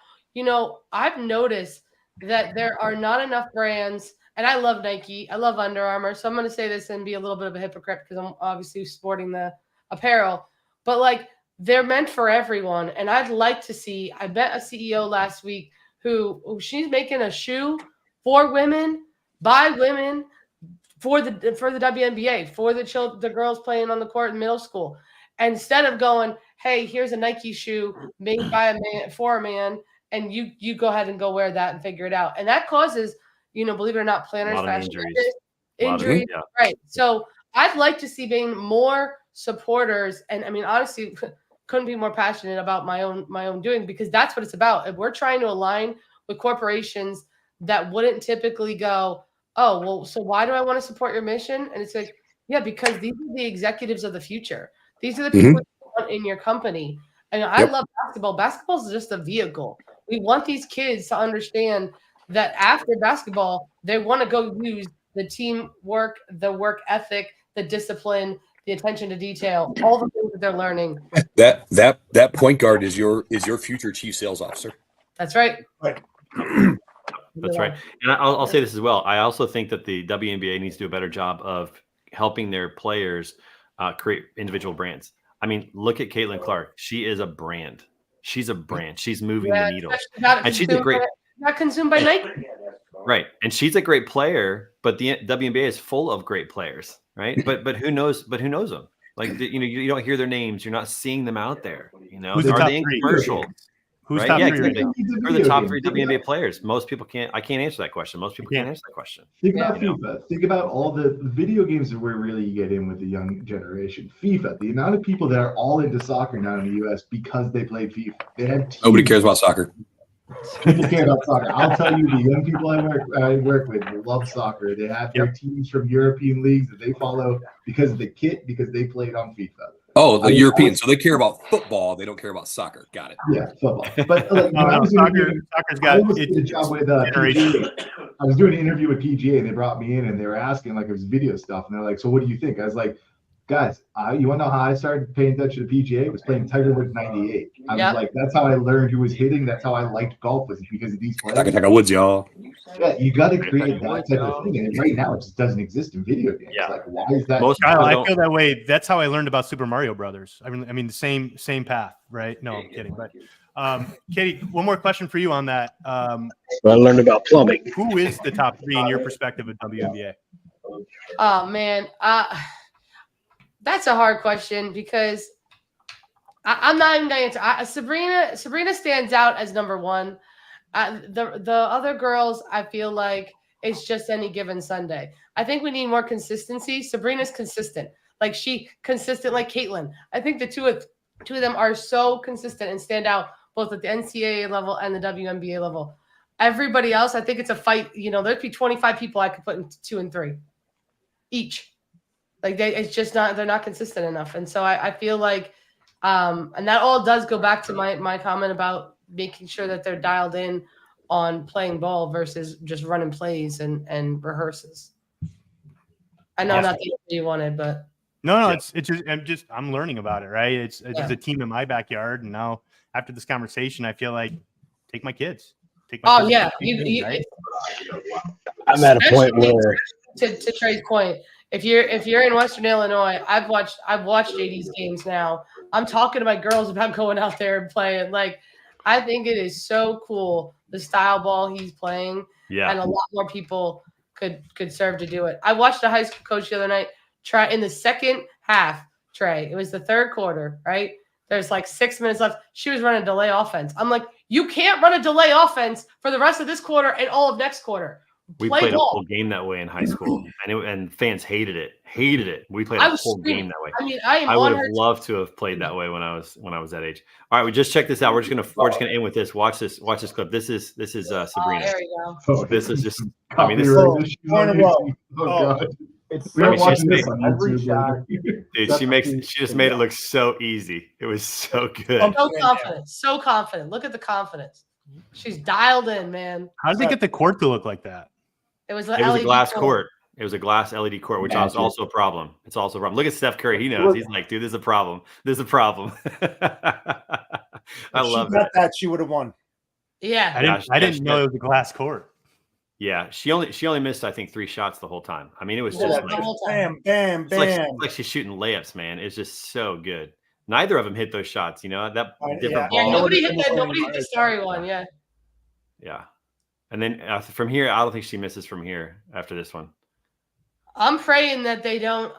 I've noticed that there are not enough brands. And I love Nike. I love Under Armour. So I'm going to say this and be a little bit of a hypocrite because I'm obviously sporting the apparel. But they're meant for everyone. And I'd like to see. I met a CEO last week who she's making a shoe for women, by women, for the WNBA, for the girls playing on the court in middle school. And instead of going, "Hey, here's a Nike shoe made by a man for a man, and you go ahead and go wear that and figure it out." And that causes, believe it or not, planners, fashion injuries. Right. So I'd like to see being more supporters. And I mean, honestly, couldn't be more passionate about my own doing, because that's what it's about. If we're trying to align with corporations that wouldn't typically go, "Oh, well, so why do I want to support your mission?" And it's like, yeah, because these are the executives of the future. These are the people you want in your company. And I love basketball. Basketball is just a vehicle. We want these kids to understand that after basketball, they want to go use the teamwork, the work ethic, the discipline, the attention to detail, all the things that they're learning. That point guard is your future chief sales officer. That's right. That's right. And I'll say this as well. I also think that the WNBA needs to do a better job of helping their players create individual brands. I mean, look at Caitlin Clark. She is a brand. She's a brand. She's moving the needle. And she's a great. Not consumed by Nike. Right. And she's a great player, but the WNBA is full of great players, right? But who knows them? Like, you don't hear their names. You're not seeing them out there. Are they in commercials? Who's right? top Yeah, three? Who are the top three WNBA players? Most people can't. I can't answer that question. Most people can't answer that question. Think about FIFA. Think about all the video games that we're really get in with the young generation. FIFA. The amount of people that are all into soccer now in the U.S. because they play FIFA. They have teams. Nobody cares about soccer. People care about soccer. I'll tell you, the young people I work with love soccer. They have their teams from European leagues that they follow because of the kit, because they played on FIFA. Oh, the Europeans. So they care about football. They don't care about soccer. Got it. Yeah, football. But soccer's got a job with PGA. I was doing an interview with PGA, and they brought me in, and they were asking, it was video stuff, and they're like, "So what do you think?" I was like, "Guys, you want to know how I started paying attention to PGA? It was playing Tiger Woods '98. I was like, that's how I learned who was hitting. That's how I liked golf, was because of these players." Tiger Woods, y'all. Yeah, you got to create that type of thing, and right now it just doesn't exist in video games. Yeah. Like, why is that? Kyle, I feel that way. That's how I learned about Super Mario Brothers. I mean, the same path, right? No, I'm kidding. But Katie, one more question for you on that. I learned about plumbing. Who is the top 3 in your perspective of WNBA? Oh man, that's a hard question because I'm not even going to answer. Sabrina stands out as number 1. The other girls, I feel like it's just any given Sunday. I think we need more consistency. Sabrina's consistent, like Caitlin. I think the two of them are so consistent and stand out both at the NCAA level and the WNBA level. Everybody else, I think it's a fight. There'd be 25 people I could put in 2 and 3 each. Like it's just not, they're not consistent enough. And so I feel like, and that all does go back to my comment about making sure that they're dialed in on playing ball versus just running plays and rehearses. I know not the you wanted, but no, it's just I'm learning about it, right? It's just a team in my backyard, and now after this conversation, I feel like take my kids. I'm at a point where to Trey's point, if you're in Western Illinois, I've watched JD's games now. I'm talking to my girls about going out there and playing. Like, I think it is so cool the style ball he's playing. Yeah. And a lot more people could serve to do it. I watched a high school coach the other night try in the second half, Trey. It was the third quarter, right? There's like 6 minutes left. She was running delay offense. I'm like, you can't run a delay offense for the rest of this quarter and all of next quarter. We played a whole game that way in high school, and fans hated it. We played a whole game that way. I mean, I would have loved to have played that way when I was that age. All right, we just check this out. We're just gonna end with this. Watch this clip. This is Sabrina. There we go. This is just. I mean, this. Oh God. She just made it look so easy. It was so good. I'm so confident. Look at the confidence. She's dialed in, man. How did they get the court to look like that? It was a glass court. It was a glass LED court, which is also a problem. It's also a problem. Look at Steph Curry. He knows. He's like, dude, there's a problem. There's a problem. I love that. She would have won. Yeah. I didn't know it was a glass court. Yeah, she only missed, I think, 3 shots the whole time. I mean, it was just like bam, bam, bam. It's like she's shooting layups, man. It's just so good. Neither of them hit those shots. That different ball. Nobody hit the starry one. Yeah. Yeah. And then from here, I don't think she misses from here after this one. I'm praying that they don't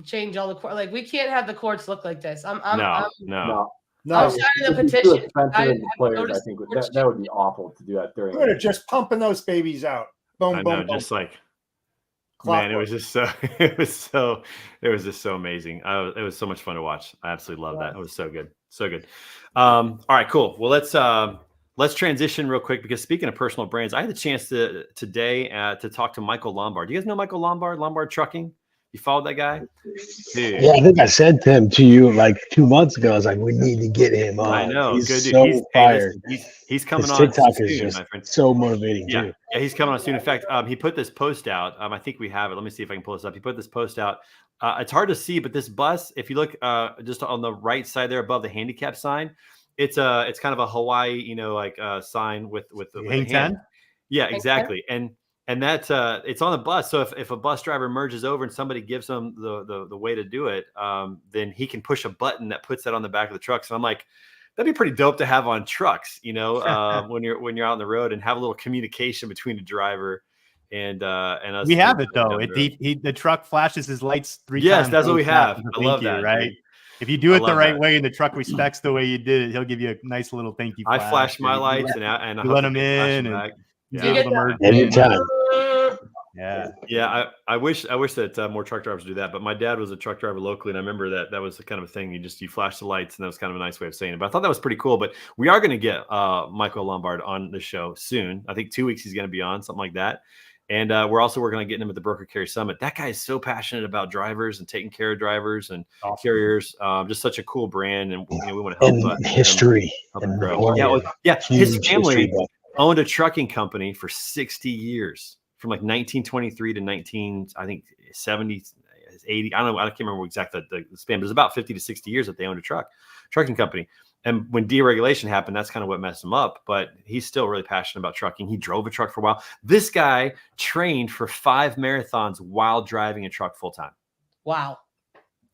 change all the court. Like, we can't have the courts look like this. No. I'm signing the petition. I think that would be awful to do that during. They're just pumping those babies out. Boom, I boom, know, boom. just like man, it was just so amazing. It was so much fun to watch. I absolutely love that. It was so good. All right, cool. Well, let's transition real quick, because speaking of personal brands, I had the chance today to talk to Michael Lombard. Do you guys know Michael Lombard? Lombard Trucking? You followed that guy? Dude. Yeah, I think I said to you like 2 months ago. I was like, we need to get him on. I know. He's good dude. so fired. He's coming His on TikTok soon, is just my friend. so motivating too. Yeah, he's coming on soon. In fact, he put this post out. I think we have it. Let me see if I can pull this up. He put this post out. It's hard to see, but this bus, if you look just on the right side there above the handicap sign, it's kind of a Hawaii, sign with the Hang 10? Yeah, exactly. And that's it's on the bus. So if a bus driver merges over and somebody gives him the way to do it, then he can push a button that puts that on the back of the truck. So I'm like, that'd be pretty dope to have on trucks, when you're out on the road, and have a little communication between the driver and us. We have it though. The truck flashes his lights 3 times. Yes, that's what we have. I love that, right? Dude. If you do it the right way and the truck respects the way you did it, he'll give you a nice little thank you. I flash my lights and I let them in and anytime. Yeah, I wish that more truck drivers do that. But my dad was a truck driver locally, and I remember that was the kind of a thing. You flash the lights, and that was kind of a nice way of saying it. But I thought that was pretty cool. But we are going to get Michael Lombard on the show soon. I think 2 weeks he's going to be on, something like that. And we're also working on getting him at the Broker Carrier Summit. That guy is so passionate about drivers and taking care of drivers and carriers. Just such a cool brand, and we want to help history help him grow. His family owned a trucking company for 60 years, from like 1923 to 70, 80. I don't know. I can't remember exactly the span, but it was about 50 to 60 years that they owned a trucking company. And when deregulation happened, that's kind of what messed him up. But he's still really passionate about trucking. He drove a truck for a while. This guy trained for 5 marathons while driving a truck full time. Wow.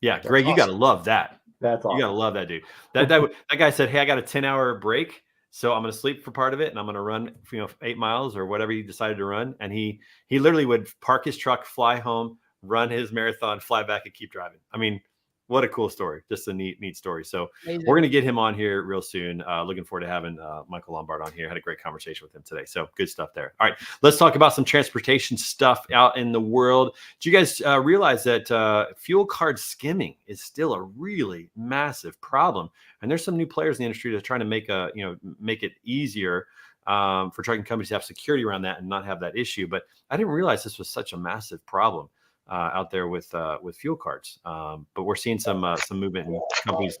Yeah, That's Greg, you awesome. got to love that. That's awesome. You got to love that dude. That guy said, "Hey, I got a 10-hour break, so I'm going to sleep for part of it, and I'm going to run, 8 miles or whatever he decided to run." And he literally would park his truck, fly home, run his marathon, fly back, and keep driving. I mean, what a cool story. Just a neat story. So Amazing. We're going to get him on here real soon. Looking forward to having Michael Lombard on here. Had a great conversation with him today. So good stuff there. All right, let's talk about some transportation stuff out in the world. Do you guys realize that fuel card skimming is still a really massive problem? And there's some new players in the industry that are trying to make it easier for trucking companies to have security around that and not have that issue. But I didn't realize this was such a massive problem out there with fuel cards. But we're seeing some movement in companies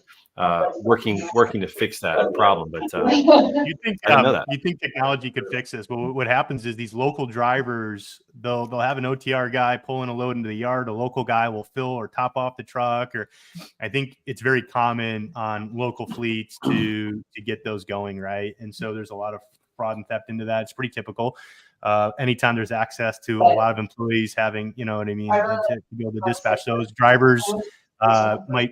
working to fix that problem. But you think I didn't know that. you think technology could fix this? But what happens is these local drivers, they'll have an OTR guy pulling a load into the yard. A local guy will fill or top off the truck. Or I think it's very common on local fleets to get those going, right? And so there's a lot of fraud and theft into that. It's pretty typical. Anytime there's access to a lot of employees having, you know what I mean, to be able to dispatch those drivers, might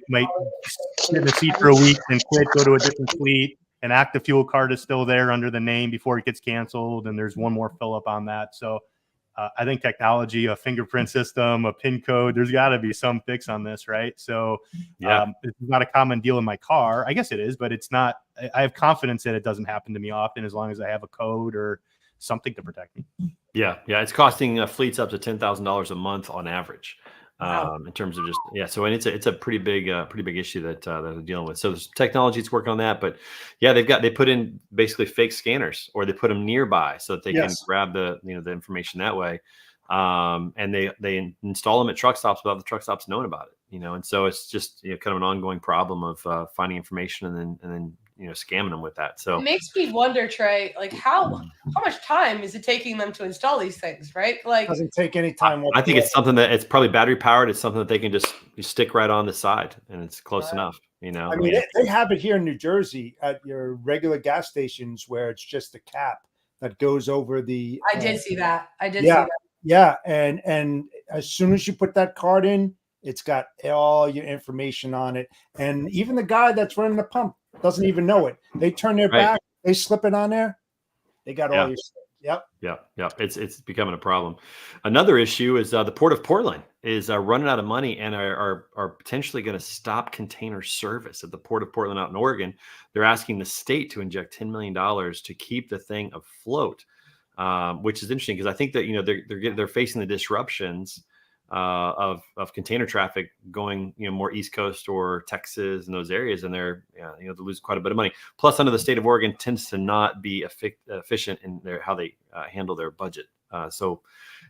sit in the seat for a week and quit, go to a different fleet, and active fuel card is still there under the name before it gets canceled, and there's one more fill up on that. So I think technology, a fingerprint system, a PIN code, there's got to be some fix on this, right? So it's not a common deal in my car. I guess it is, but it's not. I have confidence that it doesn't happen to me often as long as I have a code or something to protect me. Yeah. It's costing fleets up to $10,000 a month on average. In terms of so and it's a pretty big issue that they're dealing with. So there's technology that's working on that, but they put in basically fake scanners, or they put them nearby so that they can grab the the information that way, and they install them at truck stops without the truck stops knowing about it, and so it's just kind of an ongoing problem of finding information and then scamming them with that. So it makes me wonder, Trey, like how much time is it taking them to install these things, right? Like, it doesn't take any time. I think it's something that it's probably battery powered. It's something that they can just stick right on the side, and it's close enough. I mean, they have it here in New Jersey at your regular gas stations where it's just a cap that goes over the. I did see that. I did see that. Yeah, and as soon as you put that card in, it's got all your information on it, and even the guy that's running the pump doesn't even know it. They turn their back, they slip it on there, they got all your stuff. Yep. It's becoming a problem. Another issue is the Port of Portland is running out of money and are potentially going to stop container service at the Port of Portland out in Oregon. They're asking the state to inject $10 million to keep the thing afloat, which is interesting because I think that they're facing the disruptions of container traffic going more East Coast or Texas and those areas, and they're they lose quite a bit of money. Plus, under the state of Oregon tends to not be efficient in how they handle their budget. So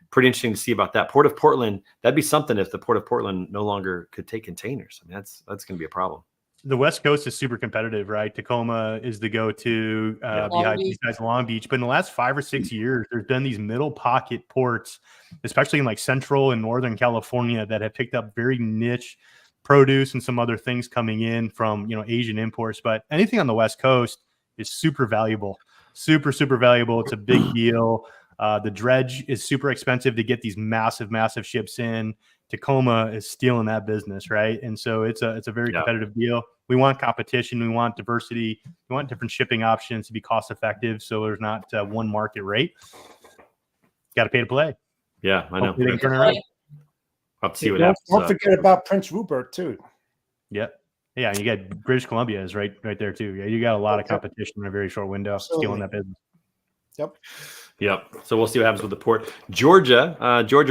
pretty interesting to see about that. Port of Portland, that'd be something if the Port of Portland no longer could take containers. I mean, that's going to be a problem. The West Coast is super competitive, right? Tacoma is the go-to behind these guys, Long Beach. But in the last 5 or 6 years, there's been these middle pocket ports, especially in like Central and Northern California, that have picked up very niche produce and some other things coming in from Asian imports. But anything on the West Coast is super valuable, super valuable. It's a big deal. The dredge is super expensive to get these massive ships in. Tacoma is stealing that business, right? And so it's a very competitive deal. We want competition. We want diversity. We want different shipping options to be cost effective. So there's not one market rate. Got to pay to play. Yeah, I know. They can turn around. I'll see what happens. Don't forget about Prince Rupert too. Yeah. You got British Columbia is right there too. Yeah, you got a lot of competition in a very short window, stealing that business. Yep. So we'll see what happens with the port. Georgia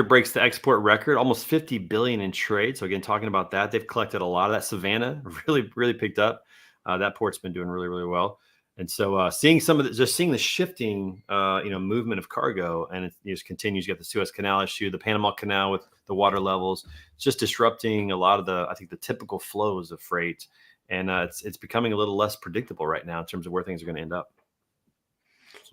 breaks the export record, almost $50 billion in trade. So again, talking about that, they've collected a lot of that. Savannah really picked up. That port's been doing really well. And so seeing the shifting, movement of cargo, and it just continues. You got the Suez Canal issue, the Panama Canal with the water levels. It's just disrupting a lot of the typical flows of freight, and it's becoming a little less predictable right now in terms of where things are going to end up.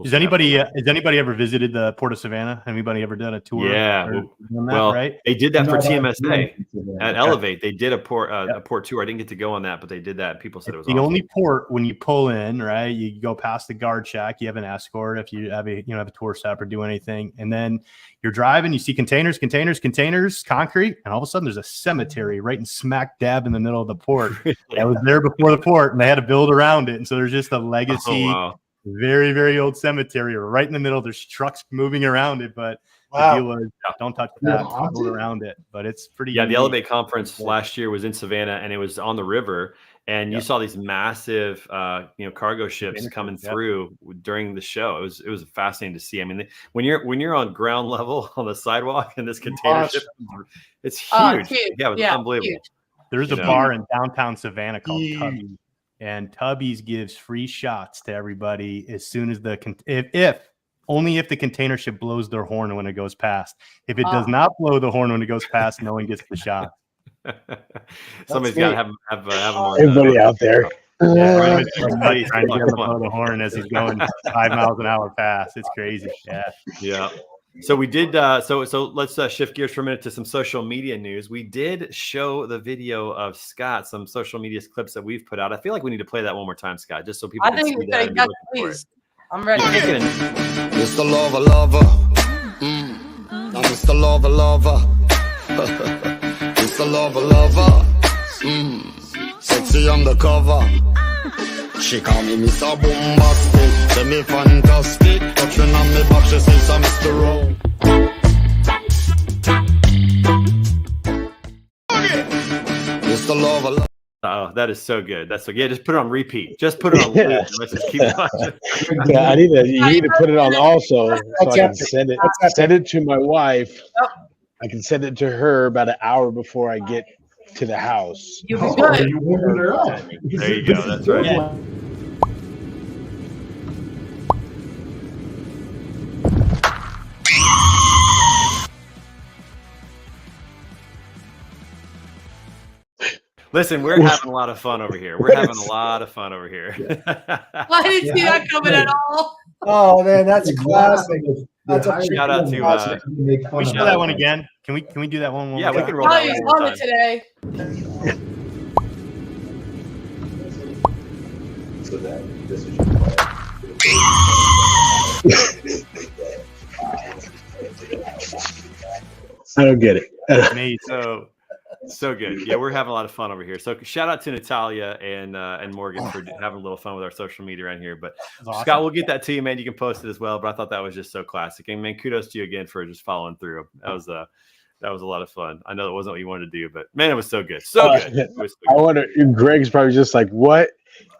Has anybody ever visited the Port of Savannah? Anybody ever done a tour? Yeah, right? They did that for No, TMSA no. at Elevate. They did a port tour. I didn't get to go on that, but they did that. People said it was the awesome. only port when you pull in, right? You go past the guard shack. You have an escort if you have a tour stop or do anything, and then you're driving. You see containers, concrete, and all of a sudden there's a cemetery right in smack dab in the middle of the port. That was there before the port, and they had to build around it, and so there's just a legacy. Oh, wow. Very, very old cemetery right in the middle. There's trucks moving around it, but the deal was don't touch that, build around it. But it's pretty. Yeah, the Elevate conference last year was in Savannah, and it was on the river, and you saw these massive, cargo ships coming through during the show. It was fascinating to see. I mean, when you're on ground level on the sidewalk in this container ship, it's huge. Yeah, it was unbelievable. Huge. There's a bar in downtown Savannah called Tubby's. And Tubby's gives free shots to everybody as soon as only if the container ship blows their horn when it goes past. If it does not blow the horn when it goes past, no one gets the shot. Somebody's got to have more. Everybody out there. Yeah, trying to get him to blow the horn as he's going 5 miles an hour past. It's crazy. Yeah. So we did. So let's shift gears for a minute to some social media news. We did show the video of Scott, some social media clips that we've put out. I feel like we need to play that one more time, Scott, just so people can see that. Please. I'm ready. Mr. Lover. I'm Mr. Lover. Mr. Lover. Sexy undercover. She call me Mr. Bombastic, say me fantastic. Touching on me back, she says I'm Mr. Rowe. Mr. Lover. Oh, that is so good. That's so yeah. Just put it on repeat. Just put it on loop. Let's just keep watching. Yeah, you need to put it on also, so I can send it to my wife. I can send it to her about an hour before I get to the house. You warmed her up. There you go. That's right. Yeah. Listen, we're having a lot of fun over here. We're having a lot of fun over here. I didn't see that coming at all. Oh man, that's classic. That's a shout out to. We show that one again. Can we do that one more? Yeah, we can roll Oh, that he's one on more it time. today. So that this is your I don't get it. So good. Yeah, we're having a lot of fun over here. So shout out to Natalia and Morgan for having a little fun with our social media around here. But awesome. Scott, we'll get that to you, man. You can post it as well. But I thought that was just so classic. And man, kudos to you again for just following through. That was a lot of fun. I know it wasn't what you wanted to do, but man, it was so good. So good. It was so good. I wonder. Greg's probably just like, what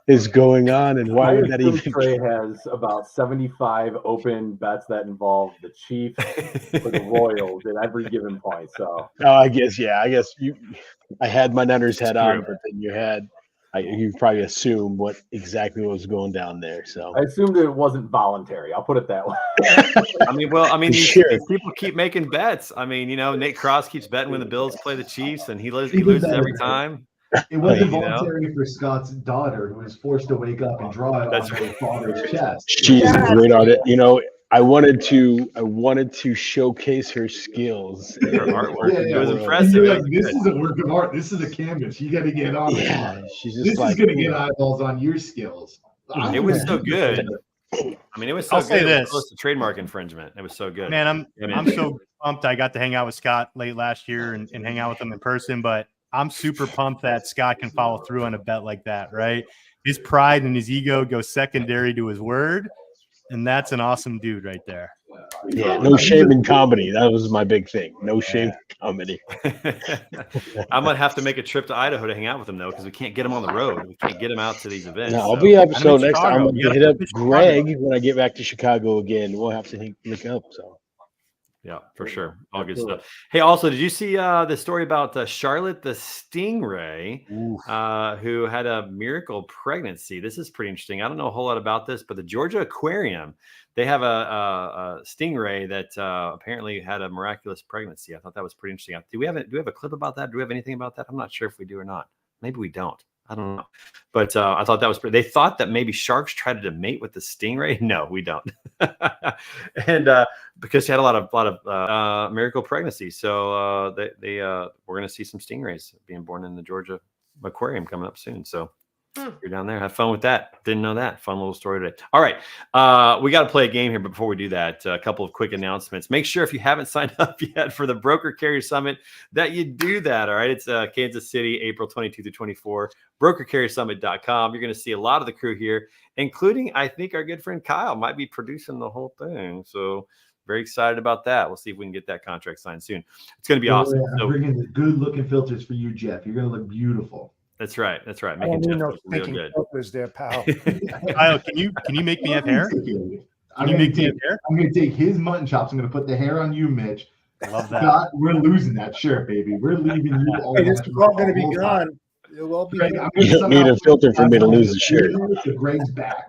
is going on, and why would that even? Trey has about 75 open bets that involve the Chiefs or the Royals at every given point. So, I guess I had my Nunner's head on, but then you probably assume what was going down there. So I assumed it wasn't voluntary. I'll put it that way. These people keep making bets. I mean, Nate Cross keeps betting when the Bills play the Chiefs, and he loses every time. It wasn't voluntary for Scott's daughter, who was forced to wake up and draw it on her father's chest. She's a great artist. I wanted to showcase her skills. Her artwork. It was impressive. Like, this is a work of art. This is a canvas. You got to get on it. She's just this is going to get eyeballs on your skills. It was so good. I mean, it was so good. Say this. It was close to trademark infringement. It was so good. Man, I'm so pumped. I got to hang out with Scott late last year and hang out with him in person, but I'm super pumped that Scott can follow through on a bet like that, right? His pride and his ego go secondary to his word, and that's an awesome dude right there. Yeah, no shame in comedy. That was my big thing. No shame in comedy. I'm gonna have to make a trip to Idaho to hang out with him though, because we can't get him on the road. We can't get him out to these events. No, I'll be up. So next time I'm gonna hit up Greg when I get back to Chicago again. We'll have to link up. So. Yeah, for sure. All good stuff. Hey, also, did you see the story about Charlotte the stingray, who had a miracle pregnancy? This is pretty interesting. I don't know a whole lot about this, but the Georgia Aquarium, they have a stingray that apparently had a miraculous pregnancy. I thought that was pretty interesting. Do we have a clip about that? Do we have anything about that? I'm not sure if we do or not. Maybe we don't. I don't know. But I thought that was pretty. They thought that maybe sharks tried to mate with the stingray. No, we don't. and because she had a lot of miracle pregnancies, so we're going to see some stingrays being born in the Georgia aquarium coming up soon. So you're down there, have fun with that. Didn't know that. Fun little story today. All right, we got to play a game here, but before we do that, a couple of quick announcements. Make sure if you haven't signed up yet for the Broker Carrier Summit that you do that. All right, it's Kansas City, April 22 through 24. BrokerCarrierSummit.com. You're going to see a lot of the crew here, including, I think, our good friend Kyle might be producing the whole thing. So very excited about that. We'll see if we can get that contract signed soon. It's going to be awesome. I'm bringing the good looking filters for you, Jeff. You're going to look beautiful. That's right. That's right. I don't Making need Jeff no look real thinking good. filters there, pal. Kyle, can you make me have hair? Can you make me have hair? I'm going to take his mutton chops. I'm going to put the hair on you, Mitch. Love that. Scott, we're losing that shirt, baby. We're leaving you all. Hey, this is all going to be gone. It'll all be Greg, gone. You don't need a filter for me to lose the shirt. Greg's back.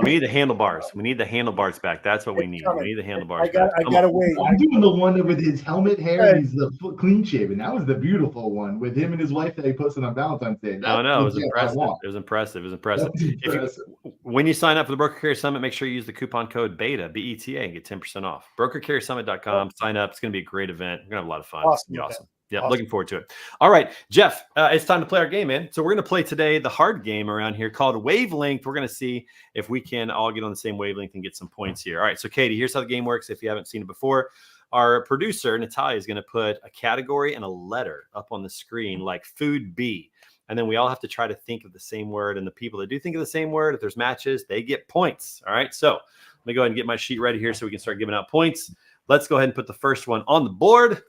We need the handlebars. We need the handlebars back. That's what we need. We need the handlebars back. I got to wait. I'm doing the one with his helmet hair. He's the clean shaven. That was the beautiful one with him and his wife that he posted on Valentine's Day. No, it was impressive. It was impressive. It was impressive. When you sign up for the Broker Carrier Summit, make sure you use the coupon code BETA, BETA, and get 10% off. BrokerCarrierSummit.com. Sign up. It's going to be a great event. We're going to have a lot of fun. It's going to be awesome. Yeah, awesome. Looking forward to it. All right, Jeff, it's time to play our game, man. So we're going to play today the hard game around here called Wavelength. We're going to see if we can all get on the same wavelength and get some points here. All right, so Katie, here's how the game works if you haven't seen it before. Our producer, Natalia, is going to put a category and a letter up on the screen like food B. And then we all have to try to think of the same word. And the people that do think of the same word, if there's matches, they get points. All right, so let me go ahead and get my sheet ready here so we can start giving out points. Let's go ahead and put the first one on the board.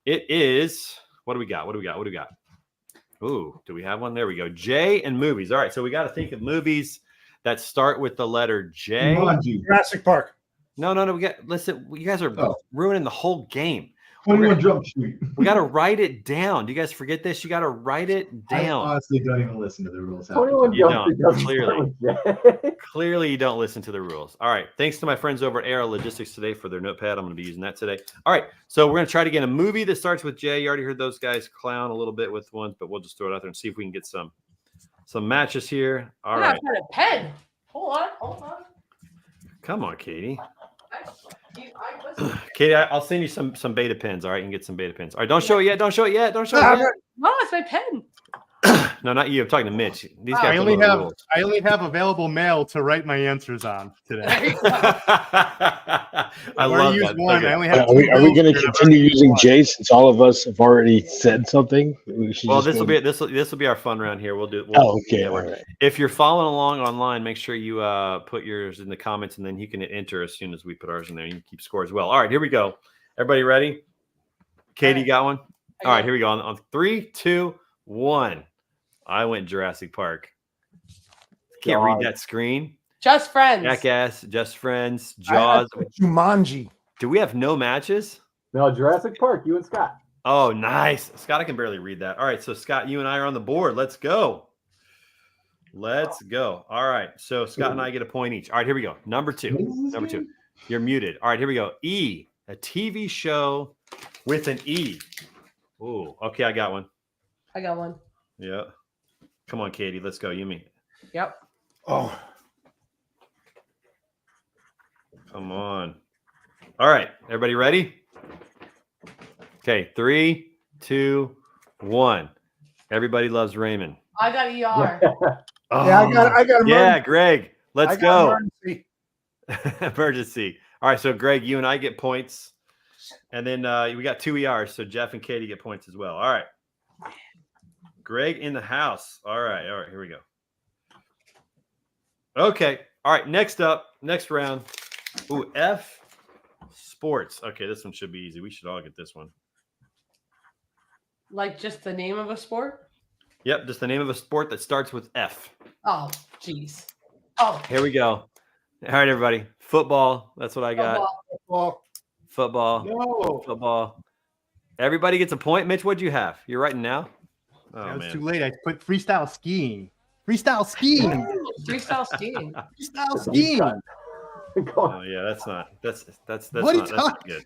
It is, what do we got? Ooh, do we have one? There we go. J and movies. All right, so we got to think of movies that start with the letter J. Jurassic Park. No. Listen, you guys are ruining the whole game. 21 Jump Street. We got to write it down. Do you guys forget this? You got to write it down. I honestly don't even listen to the rules. 21 You Jump don't. Street. Clearly, you don't listen to the rules. All right. Thanks to my friends over at Aero Logistics today for their notepad. I'm going to be using that today. All right. So we're going to try to get a movie that starts with J. You already heard those guys clown a little bit with ones, but we'll just throw it out there and see if we can get some matches here. All right. I got a pen. Hold on. Come on, Katie. Katie, I'll send you some beta pens. All right, you can get some beta pens. All right, don't show it yet. Don't show it yet. No, it's my pen. No, not you. I'm talking to Mitch. These guys I only have available mail to write my answers on today. I love that. One. Okay. I only have Are we going to continue using J since all of us have already said something? Well, this will be our fun round here. We'll do. Okay. All right. If you're following along online, make sure you put yours in the comments, and then you can enter as soon as we put ours in there. You can keep score as well. All right, here we go. Everybody ready? Katie, you got one? All right, here we go. On 3, 2, 1. I went Jurassic Park. Can't read that screen. Just Friends. Jackass, Just Friends, Jaws. Jumanji. Do we have no matches? No, Jurassic Park, you and Scott. Oh, nice. Scott, I can barely read that. All right, so Scott, you and I are on the board. Let's go. All right, so Scott and I get a point each. All right, here we go. Number two. You're muted. All right, here we go. E, a TV show with an E. Ooh, okay, I got one. I got one. Yeah. Come on, Katie. Let's go. You mean? Yep. Oh. Come on. All right. Everybody ready? Okay. 3, 2, 1. Everybody loves Raymond. I got ER. Oh, yeah, I got yeah, Greg. Let's go. Emergency. Emergency. All right. So, Greg, you and I get points. And then we got 2 ERs. So, Jeff and Katie get points as well. All right. Greg in the house. All right. Here we go. Okay. All right. Next round. Ooh, F sports. Okay, this one should be easy. We should all get this one. Like just the name of a sport? Yep, just the name of a sport that starts with F. Oh, geez. Oh. Here we go. All right, everybody. Football. That's what I got. Football. No. Football. Everybody gets a point. Mitch, what'd you have? You're writing now? Oh, That was man. too late. I put freestyle skiing. Freestyle skiing. Freestyle skiing. Freestyle skiing. Oh yeah, that's What are you not talking? good.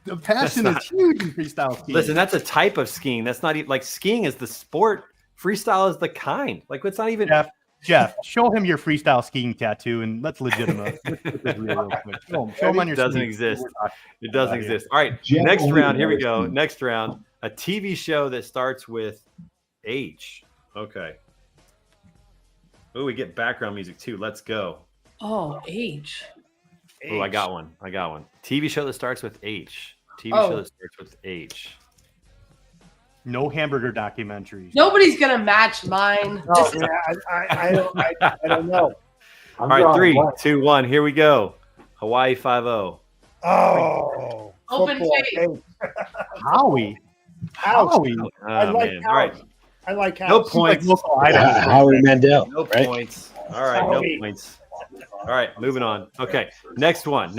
The passion is huge in freestyle skiing. Listen, that's a type of skiing. That's not even like skiing is the sport. Freestyle is the kind. Like it's not even. Jeff, show him your freestyle skiing tattoo and let's legitimate. Real quick. Show him on your It doesn't sleeve. exist. It doesn't exist. All right, Jeff next only round. Here we knows go. ski. Next round. A TV show that starts with H. Okay. Oh, we get background music too. Let's go. Oh, H. Oh, I got one. TV show that starts with H. TV show that starts with H. No hamburger documentaries. Nobody's gonna match mine. No, yeah, I don't know. All right, 3, 2, 1. Here we go. Hawaii 5-0. Oh, Open football. tape. Howie. Howie. I like man. Howie. All right. I like Howie. No points. Howie Mandel. No right? points. All right, no points. All right, moving on. Okay, next one.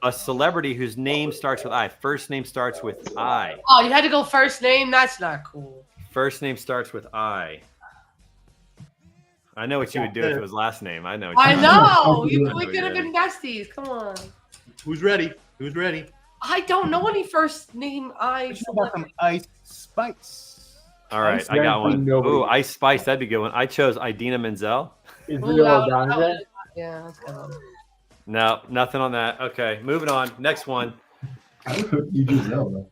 A celebrity whose name starts with I. First name starts with I. Oh, you had to go first name? That's not cool. First name starts with I. I know what you would do if it was last name. I know. I know. We could have been besties. Come on. Who's ready? I don't know any first name I. Some Ice Spice. All right, I got one. Ooh, Ice Spice. That'd be a good one. I chose Idina Menzel. Yeah, that's good. No, nothing on that. Okay, moving on. Next one. You do know.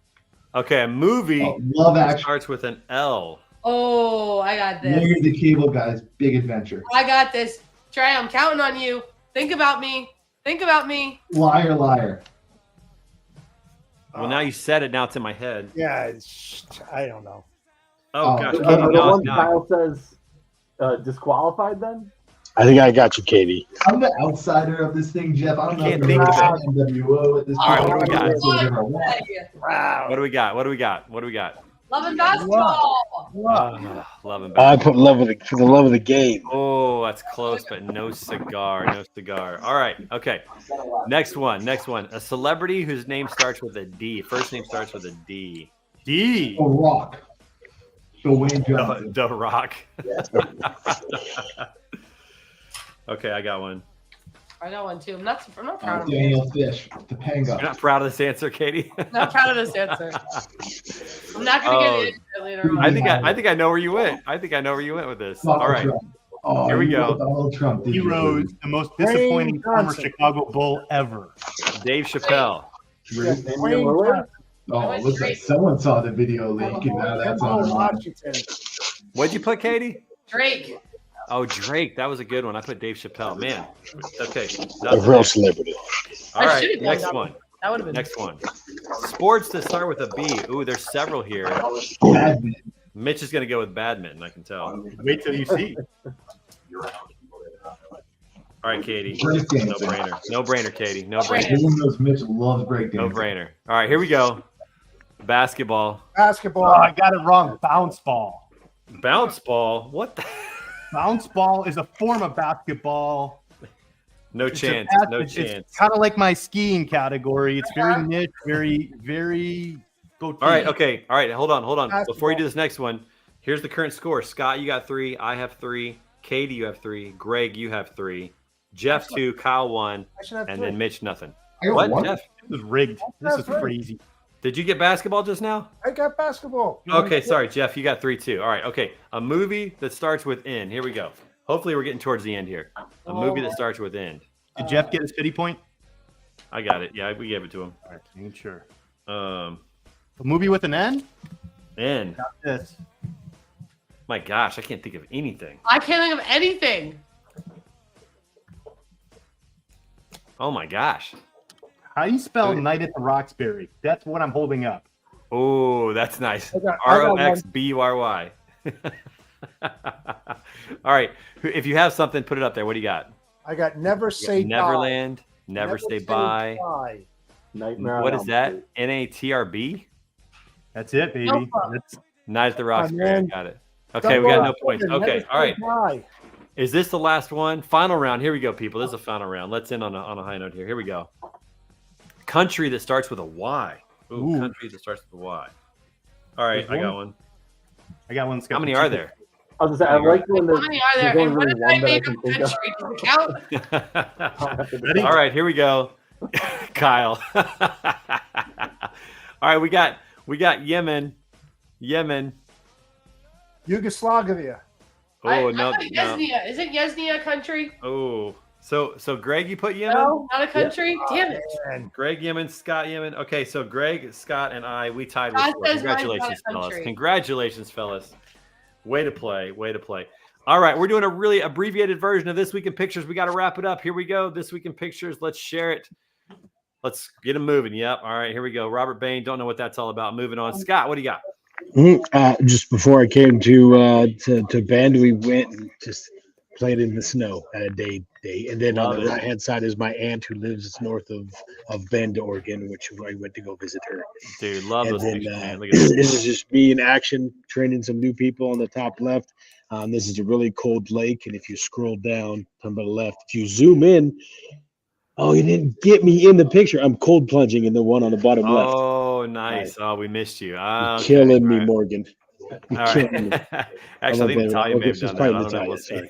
Okay, a movie Love Actually. starts with an L. Oh, I got this. Larry the Cable Guy's Big Adventure. I got this. Trey, I'm counting on you. Think about me. Liar, liar. Well, now you said it. Now it's in my head. Yeah, I don't know. Oh, gosh. The Katie, no, one no. Kyle says disqualified then? I think I got you, Katie. I'm the outsider of this thing, Jeff. I don't know Can't if think you're of NWO at this All right, point. what do we got? Wow. What do we got? Love and basketball. Love and I basketball. put for the love of the game. Oh, that's close, but no cigar. All right. Okay. Next one. A celebrity whose name starts with a D. First name starts with a D. D. The Rock. Dwayne Johnson. The Rock. Okay, I got one. I got one too. I'm not proud of it. Daniel Fish. Topanga. You're not proud of this answer, Katie? Not proud of this anscer. I'm not gonna get into it later on. I think I know where you went. With this. All right. Oh, Here we go. Donald Trump. Did you? Heroes, the most disappointing former Chicago Bull ever. Dave Chappelle. Oh, it looks like someone saw the video link and now that's on Washington. What'd you put, Katie? Drake. Oh, Drake. That was a good one. I put Dave Chappelle. Man. Okay. A real celebrity. All I right. should've done Next that one. That would have been Next one. Sports that start with a B. Ooh, there's several here. Badminton. Mitch is going to go with badminton, I can tell. Wait till you see. All right, Katie. Breakdancing. No brainer. No brainer, Katie. No brainer. Everyone knows Mitch loves breakdancing. No brainer. All right, here we go. Basketball. Basketball. Oh, I got it wrong. Bounce ball. Bounce ball? What the? Bounce ball is a form of basketball. No It's chance. a- No it's chance. kind of like my skiing category. It's very niche, very go. All right, okay. All right, hold on. Basketball. Before you do this next one, here's the current score. Scott, you got 3. I have 3. Katie, you have 3. Greg, you have 3. Jeff, 2. Kyle, 1. I should have And three. then Mitch, nothing. I got What, one. Jeff? This is rigged. This is That's right. crazy. Did you get basketball just now? I got basketball. Okay, sorry, Jeff. You got 3 too. All right, okay. A movie that starts with N. Here we go. Hopefully, we're getting towards the end here. A movie that starts with N. Did Jeff get his 50 point? I got it. Yeah, we gave it to him. All right, making sure. Um, A movie with an N? N. Got this. My gosh, I can't think of anything. I can't think of anything. Oh my gosh. How do you spell Night at the Roxbury? That's what I'm holding up. Oh, that's nice. I got ROXBURY. All right. If you have something, put it up there. What do you got? I got Never Say Die. Neverland. Never Stay By. Die. Nightmare. What on is Elm that? NATRB? That's it, baby. Notebook. That's Night at the Roxbury. man. Got it. Okay, we got no points. Never Okay, Say all right. Die. Is this the last one? Final round. Here we go, people. This is a final round. Let's end on a high note here. Here we go. Country that starts with a Y. Ooh, Ooh. country that starts with a Y. All right, There's I got one. one. I got one. that's got How many the are two. there? I was gonna say, I like when How many are there? there's And only what did one I that I make can up think country? of. Does it count? Ready? All right, here we go. Kyle. All right, we got Yemen. Yugoslavia. Oh no, Yesnia. Isn't Yesnia a country? Oh, so Greg, you put Yemen? No, not a country. Damn it. Greg Yemen, Scott Yemen. Okay, so Greg, Scott, and we tied with four. Congratulations, fellas. Congratulations, fellas. Way to play. Way to play. All right, we're doing a really abbreviated version of This Week in Pictures. We got to wrap it up. Here we go. This Week in Pictures. Let's share it. Let's get them moving. Yep. All right, here we go. Robert Bain. Don't know what that's all about. Moving on. Scott, what do you got? Just before I came to Bend, we went and just played in the snow at a day. And then on the right hand side is my aunt who lives north of Bend, Oregon, which I went to go visit her. Dude, love and those then, pictures, man. Look at this. This is just me in action, training some new people on the top left. This is a really cold lake, and if you scroll down to the left, if you zoom in, oh, you didn't get me in the picture. I'm cold plunging in the one on the bottom left. Oh, nice. Right. Oh, we missed you. Okay. Killing me, Morgan. All right. Actually, I think Natalia may have done that. I don't know. We'll see.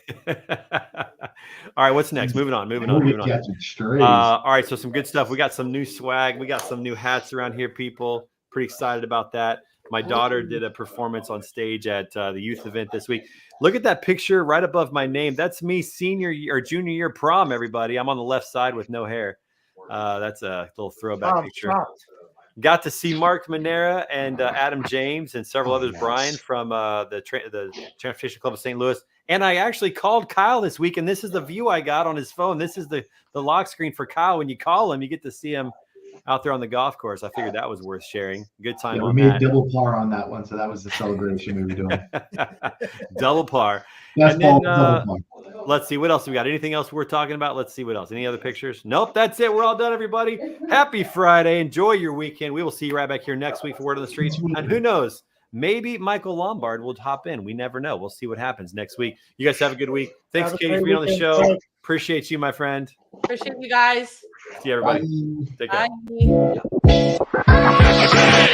All right, what's next? Moving on. All right, so some good stuff. We got some new swag. We got some new hats around here, people. Pretty excited about that. My daughter did a performance on stage at the youth event this week. Look at that picture right above my name. That's me senior year or junior year prom, everybody. I'm on the left side with no hair. That's a little throwback picture. Got to see Mark Manera and Adam James and several others, Brian from the Transportation Club of St. Louis. And I actually called Kyle this week, and this is the view I got on his phone. This is the lock screen for Kyle. When you call him, you get to see him out there on the golf course. I figured that was worth sharing. Good time. Yeah, we made double par on that one, so that was the celebration we were doing. Double par. And then, let's see what else we got. Anything else we're talking about? Let's see what else. Any other pictures? Nope. That's it. We're all done, everybody. Happy Friday. Enjoy your weekend. We will see you right back here next week for Word on the Street. And who knows? Maybe Michael Lombard will hop in. We never know. We'll see what happens next week. You guys have a good week. Thanks, Katie, for being on the show. Appreciate you, my friend. Appreciate you guys. See you, everybody. Bye. Take care. Bye.